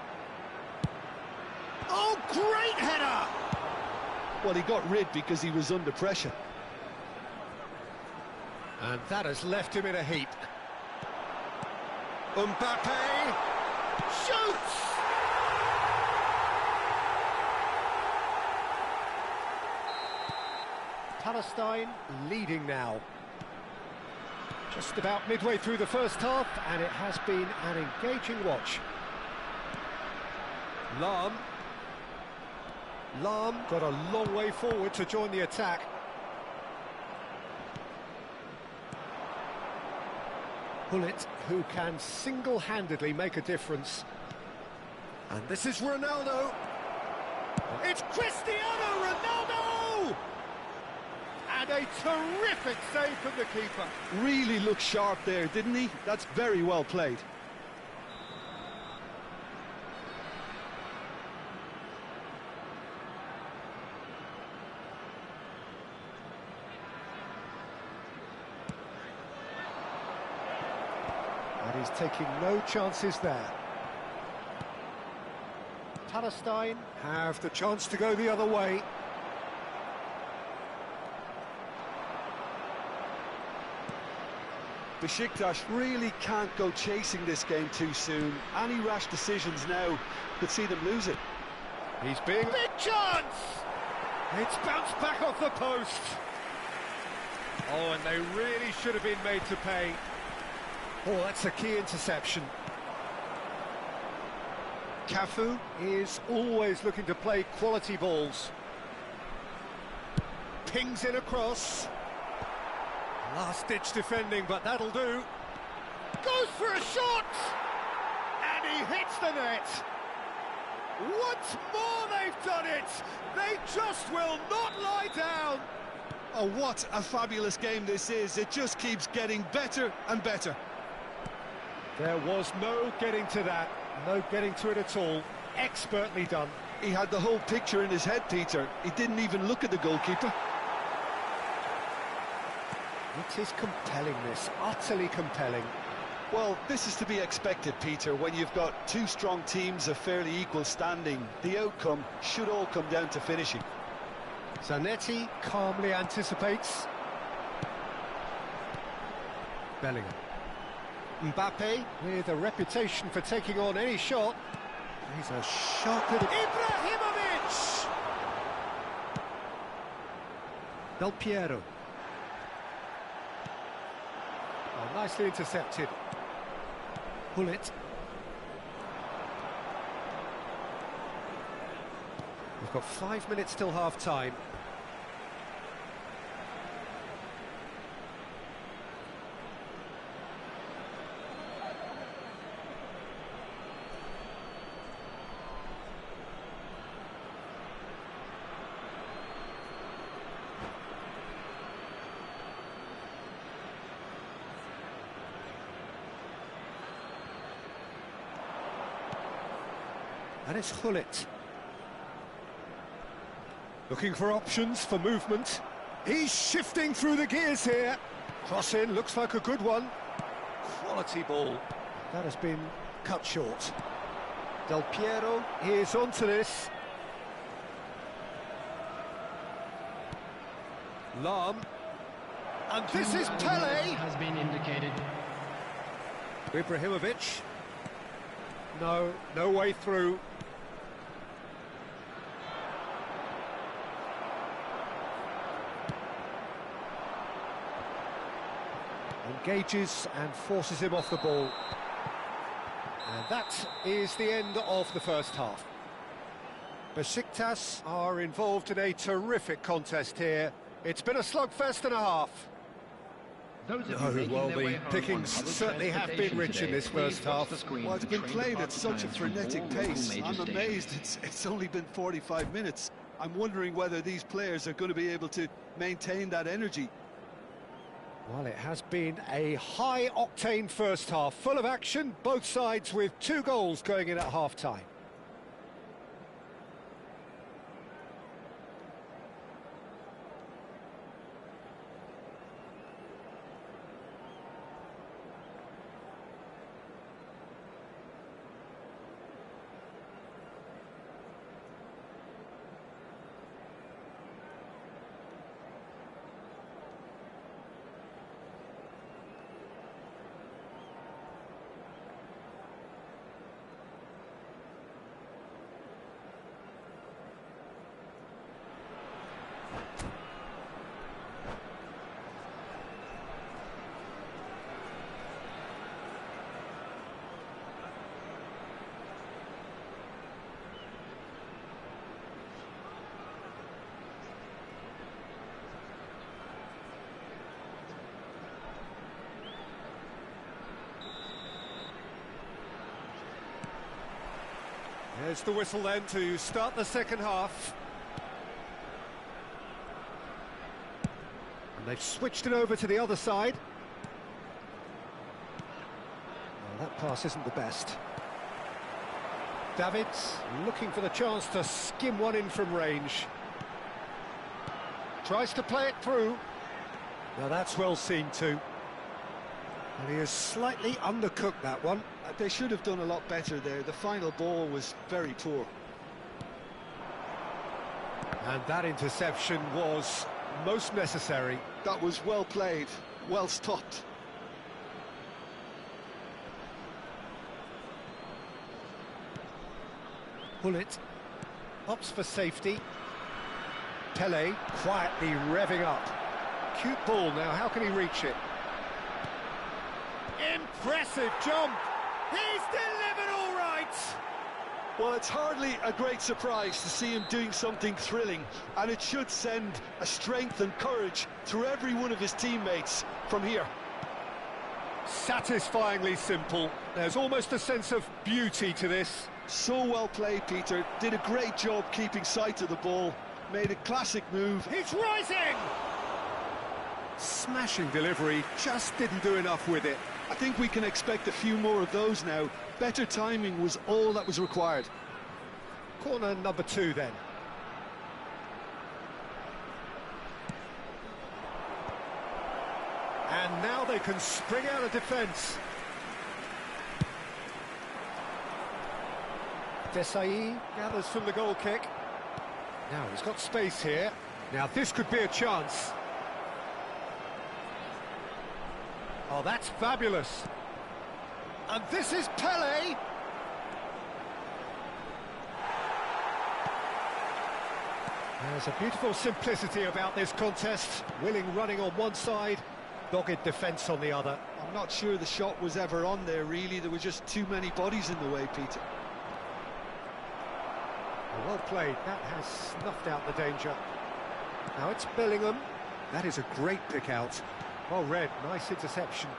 [SPEAKER 1] Oh, great header!
[SPEAKER 3] Well, he got rid because he was under pressure.
[SPEAKER 1] And that has left him in a heap. Mbappe shoots! Palestine leading now. Just about midway through the first half, and it has been an engaging watch. Lahm got a long way forward to join the attack. Bullet, who can single-handedly make a difference. And this is Ronaldo. It's Cristiano Ronaldo! And a terrific save from the keeper.
[SPEAKER 3] Really looked sharp there, didn't he? That's very well played.
[SPEAKER 1] And he's taking no chances there. Palestine have the chance to go the other way.
[SPEAKER 3] Besiktas really can't go chasing this game too soon. Any rash decisions now could see them lose it.
[SPEAKER 1] He's being... Big chance! It's bounced back off the post. Oh, and they really should have been made to pay. Oh, that's a key interception. Cafu is always looking to play quality balls. Pings in across. Last-ditch defending, but that'll do. Goes for a shot! And he hits the net. Once more they've done it! They just will not lie down!
[SPEAKER 3] Oh, what a fabulous game this is. It just keeps getting better and better.
[SPEAKER 1] There was no getting to that. No getting to it at all. Expertly done.
[SPEAKER 3] He had the whole picture in his head, Peter. He didn't even look at the goalkeeper.
[SPEAKER 1] It is compelling, this. Utterly compelling.
[SPEAKER 3] Well, this is to be expected, Peter, when you've got two strong teams of fairly equal standing. The outcome should all come down to finishing.
[SPEAKER 1] Zanetti calmly anticipates. Bellingham. Mbappe, with a reputation for taking on any shot. He's a sharp little... Ibrahimovic! Del Piero. Nicely intercepted. Pull it. We've got 5 minutes till half-time. And it's Hullet. Looking for options for movement. He's shifting through the gears here. Cross in, looks like a good one. Quality ball. That has been cut short. Del Piero is onto this. Lam. And this is Pele.
[SPEAKER 2] Has been indicated.
[SPEAKER 1] Ibrahimovic. No way through. Engages and forces him off the ball. And that is the end of the first half. Besiktas are involved in a terrific contest here. It's been a slugfest and a half.
[SPEAKER 2] Those of you making
[SPEAKER 1] Well,
[SPEAKER 2] their way
[SPEAKER 1] the
[SPEAKER 2] home
[SPEAKER 1] pickings
[SPEAKER 2] on public
[SPEAKER 1] certainly have been rich in
[SPEAKER 2] transportation
[SPEAKER 1] this
[SPEAKER 2] today,
[SPEAKER 1] first
[SPEAKER 2] please watch
[SPEAKER 1] half.
[SPEAKER 2] the screen
[SPEAKER 3] Well, it's
[SPEAKER 2] of the
[SPEAKER 3] been
[SPEAKER 2] train
[SPEAKER 3] played at
[SPEAKER 2] department
[SPEAKER 3] such a
[SPEAKER 2] times from
[SPEAKER 3] frenetic
[SPEAKER 2] all local
[SPEAKER 3] pace.
[SPEAKER 2] major
[SPEAKER 3] I'm
[SPEAKER 2] stations.
[SPEAKER 3] amazed it's only been 45 minutes. I'm wondering whether these players are going to be able to maintain that energy.
[SPEAKER 1] Well, it has been a high-octane first half, full of action, both sides with 2 goals going in at half-time. There's the whistle then to start the second half. And they've switched it over to the other side. Well, that pass isn't the best. Davids looking for the chance to skim one in from range. Tries to play it through. Now that's well seen too. And he has slightly undercooked that one.
[SPEAKER 3] They should have done a lot better there. The final ball was very poor.
[SPEAKER 1] And that interception was most necessary.
[SPEAKER 3] That was well played, well stopped.
[SPEAKER 1] Hullet opts for safety. Pele quietly revving up. Cute ball now, how can he reach it? Impressive jump! He's delivered all right!
[SPEAKER 3] Well, it's hardly a great surprise to see him doing something thrilling, and it should send a strength and courage through every one of his teammates from here.
[SPEAKER 1] Satisfyingly simple. There's almost a sense of beauty to this.
[SPEAKER 3] So well played, Peter. Did a great job keeping sight of the ball. Made a classic move.
[SPEAKER 1] He's rising! Smashing delivery, just didn't do enough with it.
[SPEAKER 3] I think we can expect a few more of those now. Better timing was all that was required.
[SPEAKER 1] Corner number 2 then. And now they can spring out of defence. Desai gathers from the goal kick. Now he's got space here. Now this could be a chance. Oh, that's fabulous. And this is Pele. There's a beautiful simplicity about this contest. Willing running on one side, dogged defence on the other.
[SPEAKER 3] I'm not sure the shot was ever on there, really. There were just too many bodies in the way, Peter.
[SPEAKER 1] Well played, that has snuffed out the danger. Now it's Bellingham. That is a great pick out. Well read, nice interception.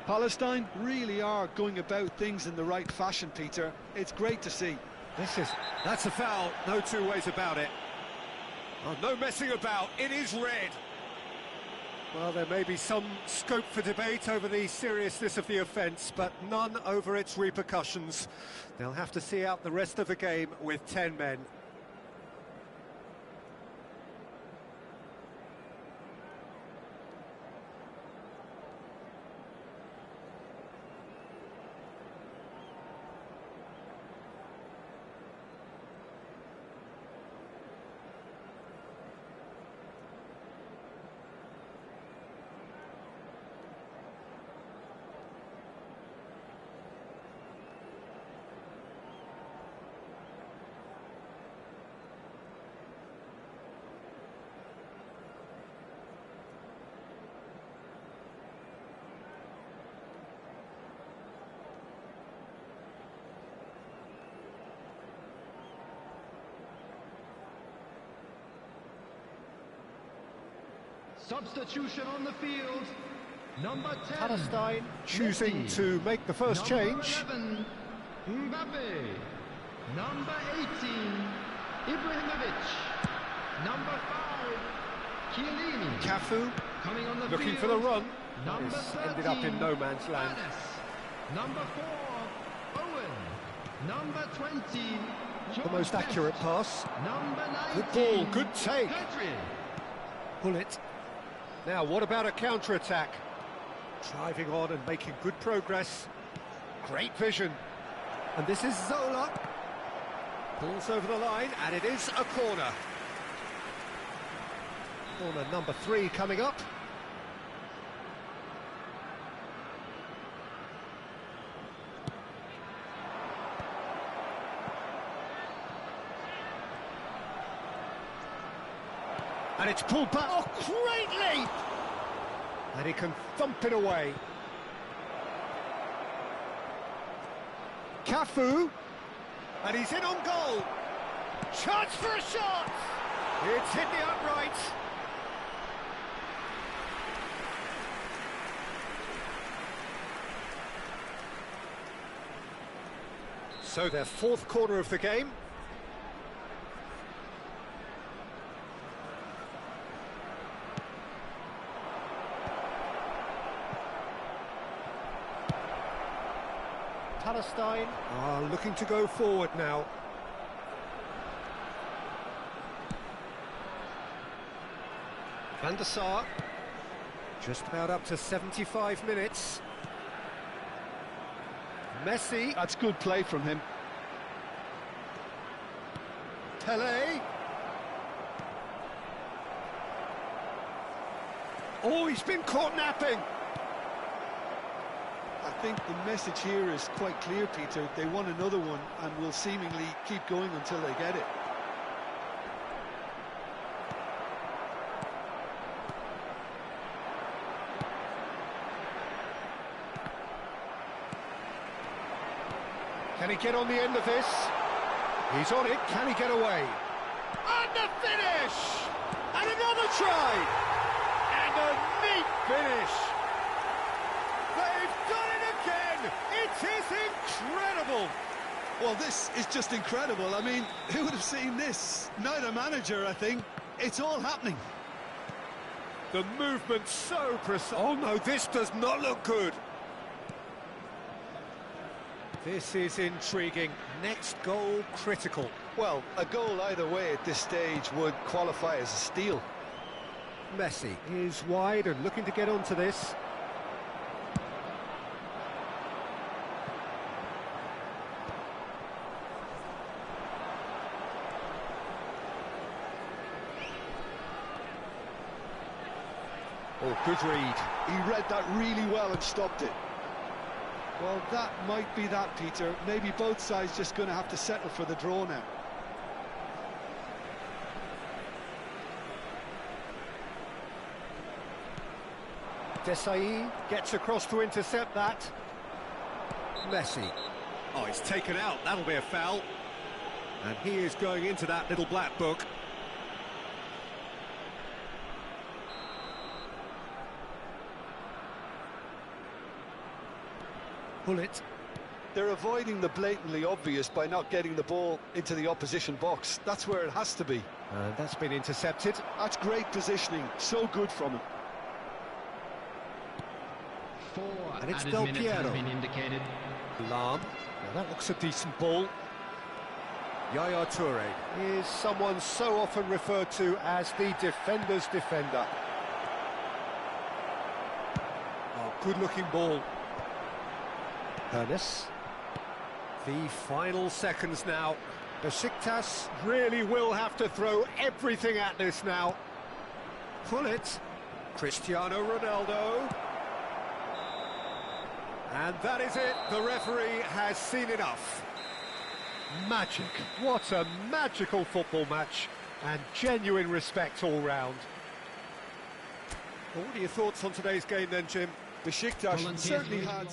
[SPEAKER 3] Palestine really are going about things in the right fashion, Peter. It's great to see.
[SPEAKER 1] That's a foul, no two ways about it. Oh, no messing about, it is red. Well, there may be some scope for debate over the seriousness of the offence, but none over its repercussions. They'll have to see out the rest of the game with 10 men.
[SPEAKER 2] Substitution on the field. Number 10.
[SPEAKER 1] Palestine choosing
[SPEAKER 2] Messi.
[SPEAKER 1] to make the first
[SPEAKER 2] Number
[SPEAKER 1] change.
[SPEAKER 2] 11, Mbappe. Number 18, Ibrahimovic. Number 5, Chiellini.
[SPEAKER 1] Cafu
[SPEAKER 2] Coming on the
[SPEAKER 1] looking
[SPEAKER 2] field.
[SPEAKER 1] for the run.
[SPEAKER 2] Number
[SPEAKER 1] This
[SPEAKER 2] 13,
[SPEAKER 1] ended up in no man's land.
[SPEAKER 2] Vargas. Number 4, Owen. Number 20,
[SPEAKER 1] The
[SPEAKER 2] John
[SPEAKER 1] most
[SPEAKER 2] Best.
[SPEAKER 1] accurate pass.
[SPEAKER 2] Number 19,
[SPEAKER 1] Good ball, good take.
[SPEAKER 2] Pedri.
[SPEAKER 1] Bullet. Now, what about a counter-attack? Driving on and making good progress. Great vision. And this is Zola. Pulls over the line, and it is a corner. Corner number 3 coming up. And it's pulled back. Oh, great leap! And he can thump it away. Cafu. And he's in on goal. Chance for a shot! It's hit the upright. So their 4th corner of the game. Palestine are looking to go forward now. Van der Sar, just about up to 75 minutes. Messi.
[SPEAKER 3] That's good play from him.
[SPEAKER 1] Pelé. Oh, he's been caught napping.
[SPEAKER 3] I think the message here is quite clear, Peter. They want another one and will seemingly keep going until they get it.
[SPEAKER 1] Can he get on the end of this? He's on it. Can he get away? And the finish! And another try! And a neat finish! They've done it again! It is incredible!
[SPEAKER 3] Well, this is just incredible. I mean, who would have seen this? Neither manager, I think. It's all happening.
[SPEAKER 1] The movement's so precise. Oh no, this does not look good. This is intriguing. Next goal critical.
[SPEAKER 3] Well, a goal either way at this stage would qualify as a steal.
[SPEAKER 1] Messi is wide and looking to get onto this. Oh, good read.
[SPEAKER 3] He read that really well and stopped it. Well, that might be that, Peter. Maybe both sides just going to have to settle for the draw now.
[SPEAKER 1] Desai gets across to intercept that. Messi. Oh, it's taken out. That'll be a foul. And he is going into that little black book. Pull it.
[SPEAKER 3] They're avoiding the blatantly obvious by not getting the ball into the opposition box. That's where it has to be.
[SPEAKER 1] And that's been intercepted.
[SPEAKER 3] That's great positioning. So good from him.
[SPEAKER 2] 4
[SPEAKER 1] And it's
[SPEAKER 2] added
[SPEAKER 1] Del
[SPEAKER 2] minutes
[SPEAKER 1] Piero.
[SPEAKER 2] has been indicated.
[SPEAKER 1] Lam. Now that looks a decent ball. Yaya Toure is someone so often referred to as the defender's defender. Oh, good-looking ball. Ernest. The final seconds now. Besiktas really will have to throw everything at this now. Pull it. Cristiano Ronaldo. And that is it. The referee has seen enough. Magic. What a magical football match. And genuine respect all round. Well, what are your thoughts on today's game then, Jim?
[SPEAKER 3] Besiktas
[SPEAKER 2] Volunteers
[SPEAKER 3] certainly
[SPEAKER 2] will-
[SPEAKER 3] had...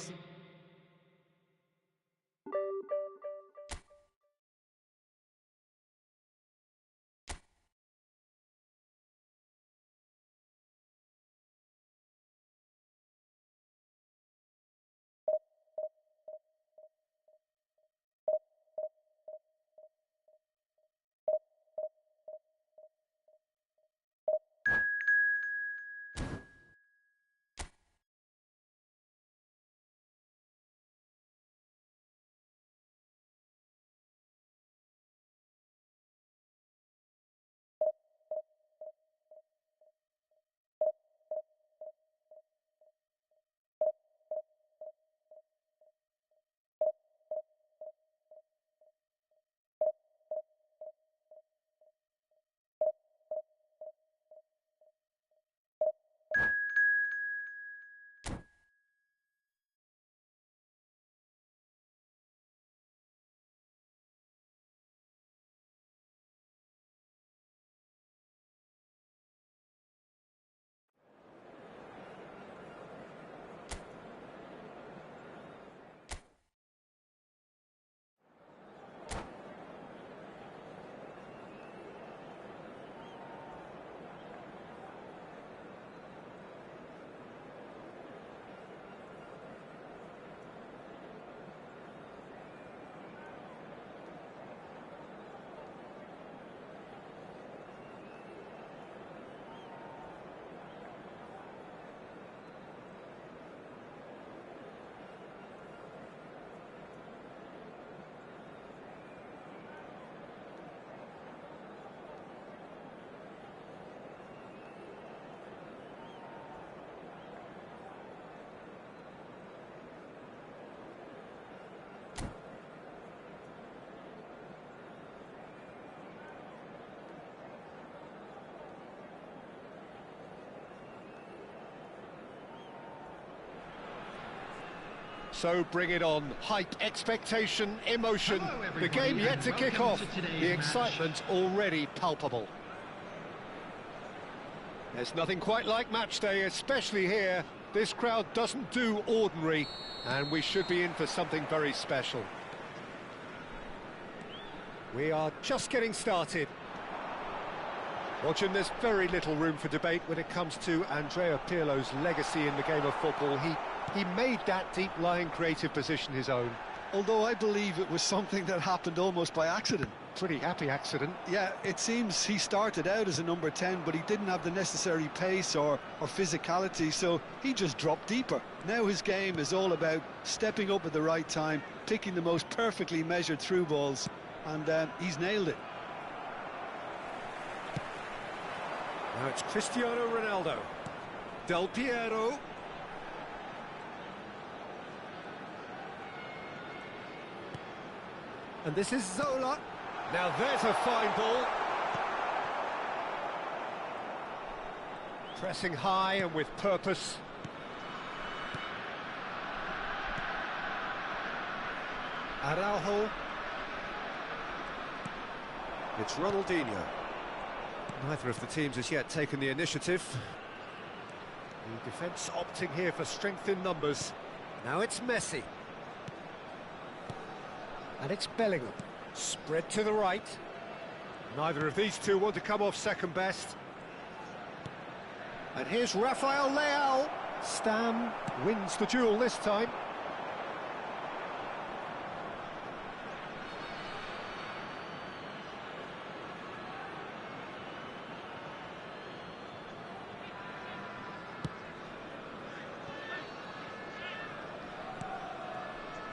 [SPEAKER 1] So bring it on. Hype, expectation, emotion.
[SPEAKER 2] Hello,
[SPEAKER 1] The
[SPEAKER 2] everybody,
[SPEAKER 1] game yet
[SPEAKER 2] and
[SPEAKER 1] to kick
[SPEAKER 2] welcome
[SPEAKER 1] off.
[SPEAKER 2] to today's
[SPEAKER 1] The
[SPEAKER 2] match.
[SPEAKER 1] excitement already palpable. There's nothing quite like match day, especially here. This crowd doesn't do ordinary, and we should be in for something very special. We are just getting started. Well, Jim, there's very little room for debate when it comes to Andrea Pirlo's legacy in the game of football. He made that deep-lying creative position his own.
[SPEAKER 3] Although I believe it was something that happened almost by accident.
[SPEAKER 1] Pretty happy accident.
[SPEAKER 3] Yeah, it seems he started out as a number 10, but he didn't have the necessary pace or physicality, so he just dropped deeper. Now his game is all about stepping up at the right time, picking the most perfectly measured through balls, and he's nailed it.
[SPEAKER 1] Now it's Cristiano Ronaldo. Del Piero. And this is Zola. Now there's a fine ball. Pressing high and with purpose. Araujo. It's Ronaldinho. Neither of the teams has yet taken the initiative. The defence opting here for strength in numbers. Now it's Messi. And it's Bellingham. Spread to the right. Neither of these two want to come off second best. And here's Rafael Leao. Stam wins the duel this time.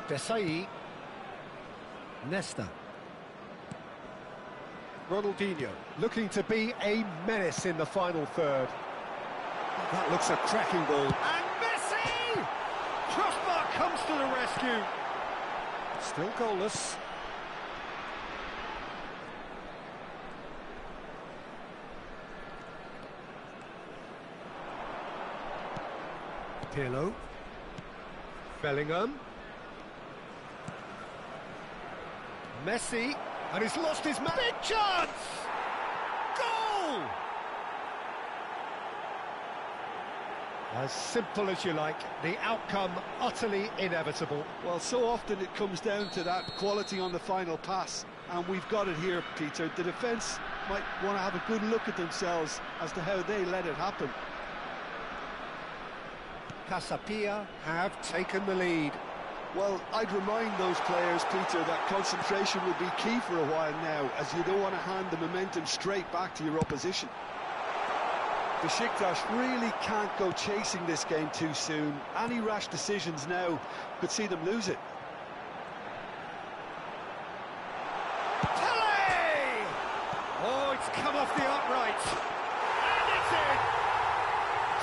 [SPEAKER 1] Desai. Nesta. Ronaldinho looking to be a menace in the final third. That looks a cracking ball. And Messi! Crossbar comes to the rescue. Still goalless. Pirlo. Bellingham. Messi, and he's lost his man. Big chance! Goal! As simple as you like, the outcome utterly inevitable.
[SPEAKER 3] Well, so often it comes down to that quality on the final pass, and we've got it here, Peter. The defence might want to have a good look at themselves as to how they let it happen.
[SPEAKER 1] Casapia have taken the lead.
[SPEAKER 3] Well, I'd remind those players, Peter, that concentration will be key for a while now, as you don't want to hand the momentum straight back to your opposition. Besiktas really can't go chasing this game too soon. Any rash decisions now could see them lose it.
[SPEAKER 1] Pele! Oh, it's come off the upright. And it's in!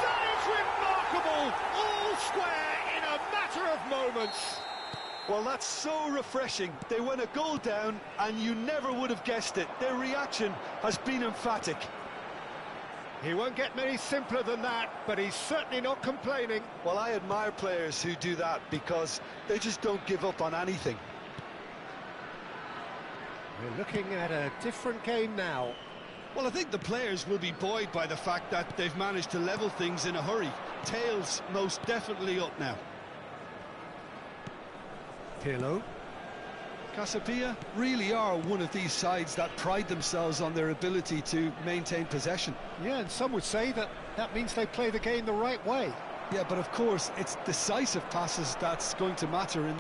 [SPEAKER 1] That is remarkable! All square in a matter of moments.
[SPEAKER 3] Well, that's so refreshing. They went a goal down, and you never would have guessed it. Their reaction has been emphatic.
[SPEAKER 1] He won't get many simpler than that, but he's certainly not complaining.
[SPEAKER 3] Well, I admire players who do that because they just don't give up on anything.
[SPEAKER 1] We're looking at a different game now.
[SPEAKER 3] Well, I think the players will be buoyed by the fact that they've managed to level things in a hurry. Tails most definitely up now.
[SPEAKER 1] Pirlo.
[SPEAKER 3] Casapia really are one of these sides that pride themselves on their ability to maintain possession.
[SPEAKER 1] Yeah, and some would say that means they play the game the right way.
[SPEAKER 3] Yeah, but of course, it's decisive passes that's going to matter in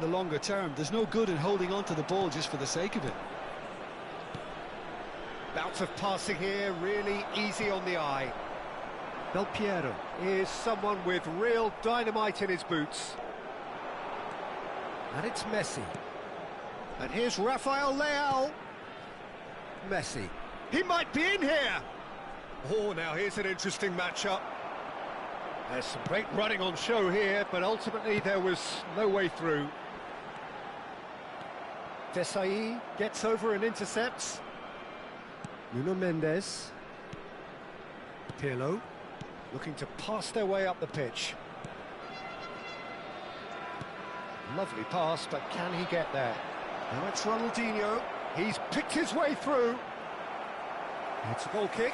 [SPEAKER 3] the longer term. There's no good in holding on to the ball just for the sake of it.
[SPEAKER 1] Bouts of passing here, really easy on the eye. Del Piero is someone with real dynamite in his boots. And it's Messi. And here's Rafael Leao. Messi. He might be in here. Oh, now here's an interesting matchup. There's some great running on show here, but ultimately there was no way through. Desai gets over and intercepts. Nuno Mendes. Pirlo looking to pass their way up the pitch. Lovely pass, but can he get there? Now it's Ronaldinho. He's picked his way through. It's a goal kick.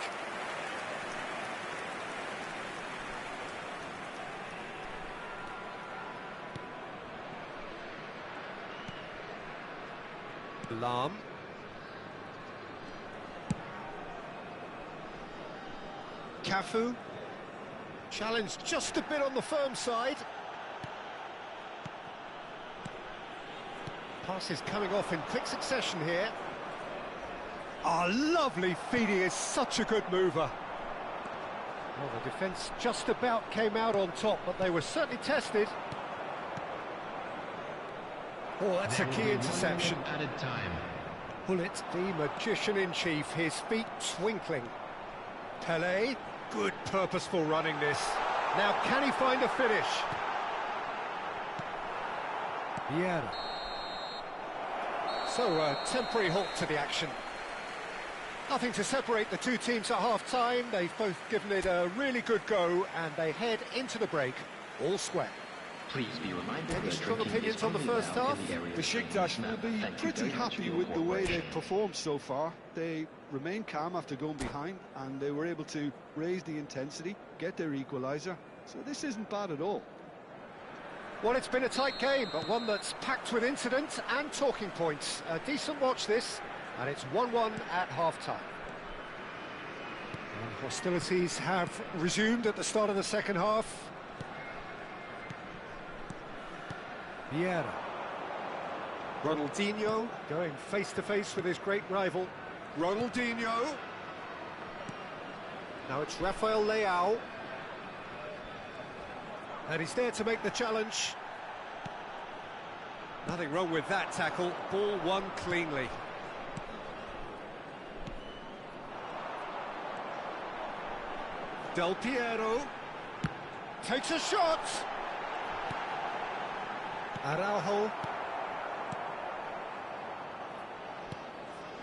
[SPEAKER 1] Lam. Cafu. Challenged just a bit on the firm side. Passes coming off in quick succession here. Ah, lovely feed. He is such a good mover. Well, the defence just about came out on top, but they were certainly tested. Oh, that's a key interception.
[SPEAKER 2] Added time.
[SPEAKER 1] Hullet, the magician-in-chief, his feet twinkling. Pele, good purposeful running this. Now, can he find a finish? Vieira. So, a temporary halt to the action. Nothing to separate the two teams at half-time. They've both given it a really good go, and they head into the break all square.
[SPEAKER 4] Please be reminded
[SPEAKER 1] Any
[SPEAKER 4] that
[SPEAKER 1] strong
[SPEAKER 4] drinking
[SPEAKER 1] opinions
[SPEAKER 4] is
[SPEAKER 1] on the
[SPEAKER 4] only
[SPEAKER 1] first
[SPEAKER 4] allowed
[SPEAKER 1] half?
[SPEAKER 4] in the area of
[SPEAKER 3] Besiktas
[SPEAKER 4] the
[SPEAKER 3] will
[SPEAKER 4] ground.
[SPEAKER 3] be
[SPEAKER 4] Thank you
[SPEAKER 3] pretty
[SPEAKER 4] very much
[SPEAKER 3] happy
[SPEAKER 4] for your
[SPEAKER 3] with the way
[SPEAKER 4] cooperation.
[SPEAKER 3] they've performed so far. They remained calm after going behind, and they were able to raise the intensity, get their equaliser. So this isn't bad at all.
[SPEAKER 1] Well, it's been a tight game, but one that's packed with incident and talking points. A decent watch this, and it's 1-1 at half-time. And hostilities have resumed at the start of the second half. Vieira. Ronaldinho going face-to-face with his great rival. Ronaldinho. Now it's Rafael Leao. And he's there to make the challenge. Nothing wrong with that tackle. Ball won cleanly. Del Piero takes a shot. Araujo.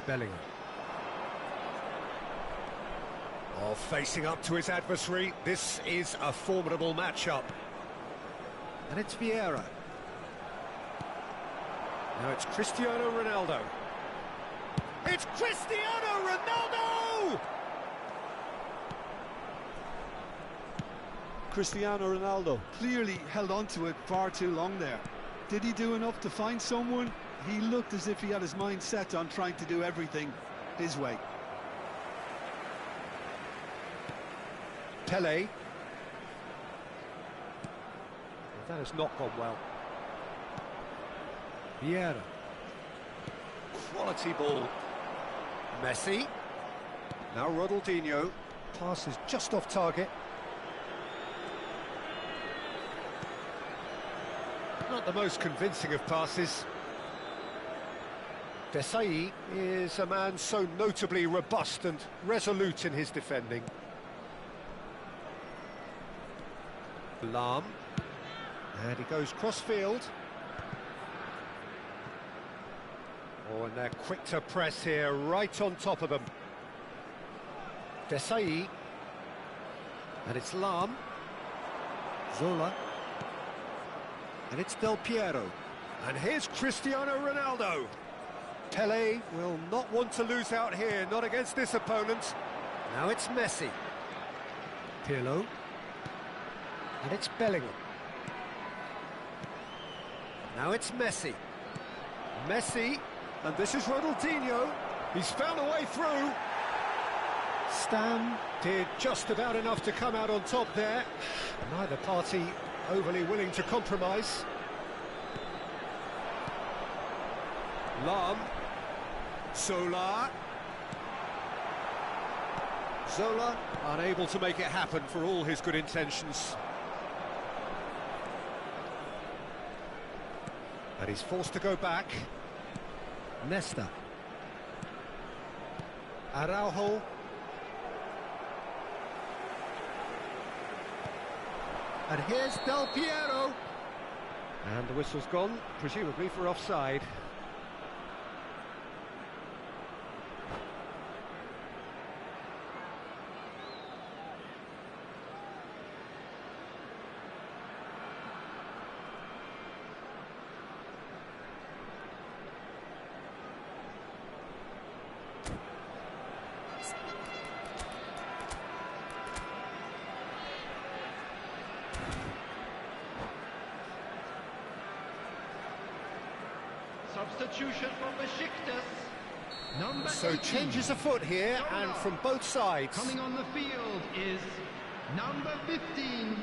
[SPEAKER 1] Bellingham. Oh, facing up to his adversary. This is a formidable matchup. And it's Vieira. Now it's Cristiano Ronaldo. It's Cristiano Ronaldo!
[SPEAKER 3] Cristiano Ronaldo clearly held on to it far too long there. Did he do enough to find someone? He looked as if he had his mind set on trying to do everything his way.
[SPEAKER 1] Pele. That has not gone well. Vieira. Quality ball. Messi. Now Ronaldinho. Pass is just off target. Not the most convincing of passes. Desai is a man so notably robust and resolute in his defending. Lahm. And he goes cross-field. Oh, and they're quick to press here, right on top of them. Desai. And it's Lahm. Zola. And it's Del Piero. And here's Cristiano Ronaldo. Pele will not want to lose out here, not against this opponent. Now it's Messi. Pirlo. And it's Bellingham. Now it's Messi. Messi. And this is Ronaldinho. He's found a way through. Stam did just about enough to come out on top there. Neither party overly willing to compromise. Lahm. Zola. Zola unable to make it happen for all his good intentions. And he's forced to go back. Nesta. Araujo. And here's Del Piero. And the whistle's gone, presumably for offside.
[SPEAKER 2] Substitution for Besiktas. Number
[SPEAKER 1] So
[SPEAKER 2] 18.
[SPEAKER 1] changes afoot here, and from both sides.
[SPEAKER 2] Coming on the field is number 15,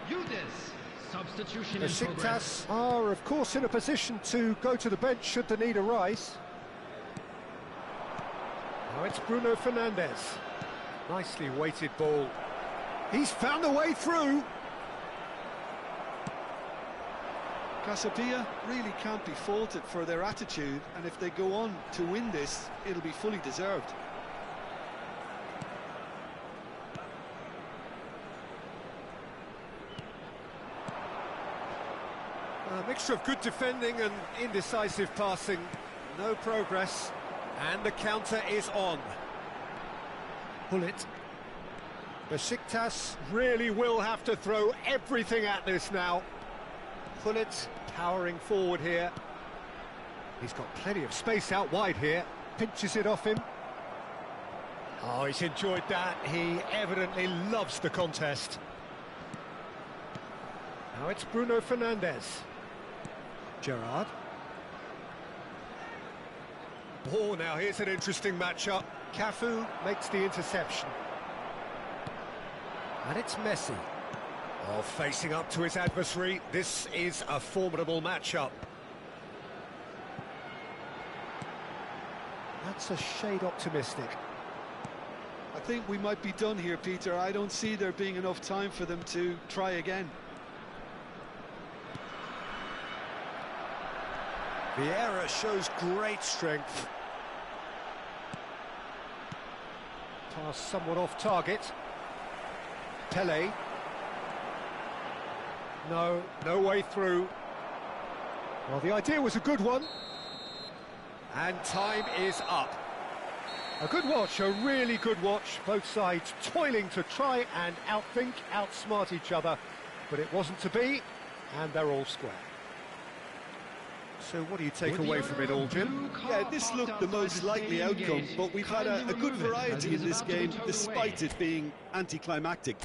[SPEAKER 2] Yudis. Substitution in progress.
[SPEAKER 1] Besiktas are, of course, in a position to go to the bench should the need arise. Now it's Bruno Fernandes. Nicely weighted ball. He's found a way through.
[SPEAKER 3] Casabia really can't be faulted for their attitude, and if they go on to win this, it'll be fully deserved.
[SPEAKER 1] A mixture of good defending and indecisive passing. No progress. And the counter is on. Bullet. Besiktas really will have to throw everything at this now. Pullet powering forward here. He's got plenty of space out wide here. Pinches it off him. Oh, he's enjoyed that. He evidently loves the contest. Now it's Bruno Fernandes. Gerrard. Oh, now here's an interesting matchup. Cafu makes the interception. And it's Messi. Oh, facing up to his adversary. This is a formidable matchup. That's a shade optimistic.
[SPEAKER 3] I think we might be done here, Peter. I don't see there being enough time for them to try again.
[SPEAKER 1] Vieira shows great strength. Pass somewhat off target. Pele. No way through. Well, the idea was a good one. And time is up. A good watch, a really good watch. Both sides toiling to try and outthink, outsmart each other. But it wasn't to be, and they're all square. So what do you take away from it all, Jim?
[SPEAKER 3] Yeah, this looked the most likely outcome, but we've had a good variety in this game, despite it being anticlimactic.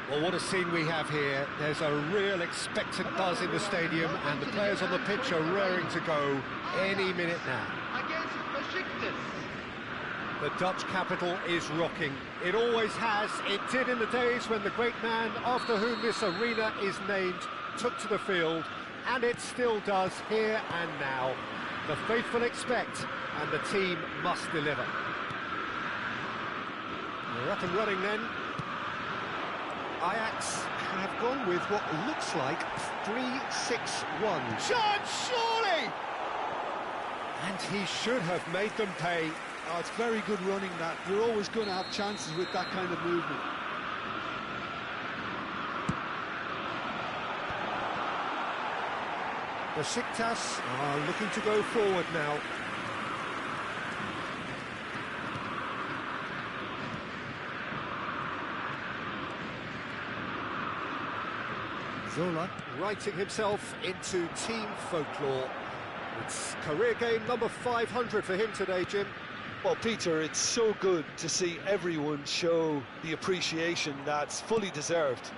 [SPEAKER 1] Well, what a scene we have here. There's a real expectant buzz in the stadium, and the players on the pitch are raring to go any minute now. The Dutch capital is rocking. It always has. It did in the days when the great man after whom this arena is named took to the field, and it still does here and now. The faithful expect, and the team must deliver. We're up and running then. Ajax have gone with what looks like 3-6-1. Chance, surely! And he should have made them pay.
[SPEAKER 3] Oh, it's very good running, that. You're always going to have chances with that kind of movement.
[SPEAKER 1] Besiktas are looking to go forward now. Zola writing himself into team folklore. It's career game number 500 for him today, Jim.
[SPEAKER 3] Well, Peter, it's so good to see everyone show the appreciation that's fully deserved.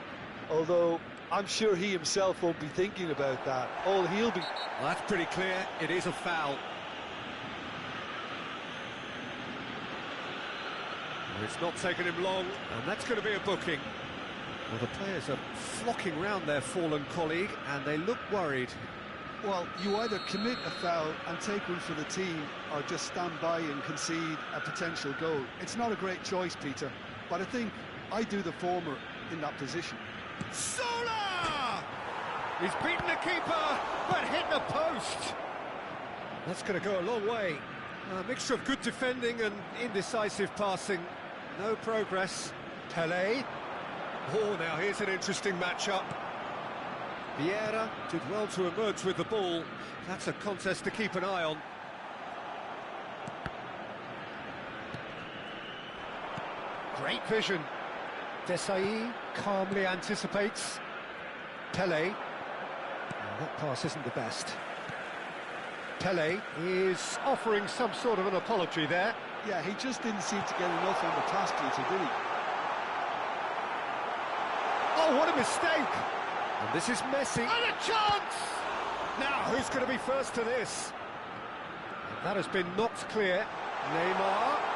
[SPEAKER 3] Although, I'm sure he himself won't be thinking about that. All he'll be...
[SPEAKER 1] Well, that's pretty clear. It is a foul. Well, it's not taken him long, and that's going to be a booking. Well, the players are flocking round their fallen colleague, and they look worried.
[SPEAKER 3] Well, you either commit a foul and take one for the team, or just stand by and concede a potential goal. It's not a great choice, Peter, but I think I do the former in that position.
[SPEAKER 1] Zola! He's beaten the keeper, but hit the post. That's going to go a long way. A mixture of good defending and indecisive passing. No progress. Pelé. Oh, now here's an interesting matchup. Vieira did well to emerge with the ball. That's a contest to keep an eye on. Great vision. Desailly calmly anticipates. Pelé. That pass isn't the best. Pelé is offering some sort of an apology there.
[SPEAKER 3] Yeah, he just didn't seem to get enough on the pass, Peter, did he?
[SPEAKER 1] Oh, what a mistake! And this is Messi. And a chance! Now, who's going to be first to this? That has been knocked clear. Neymar.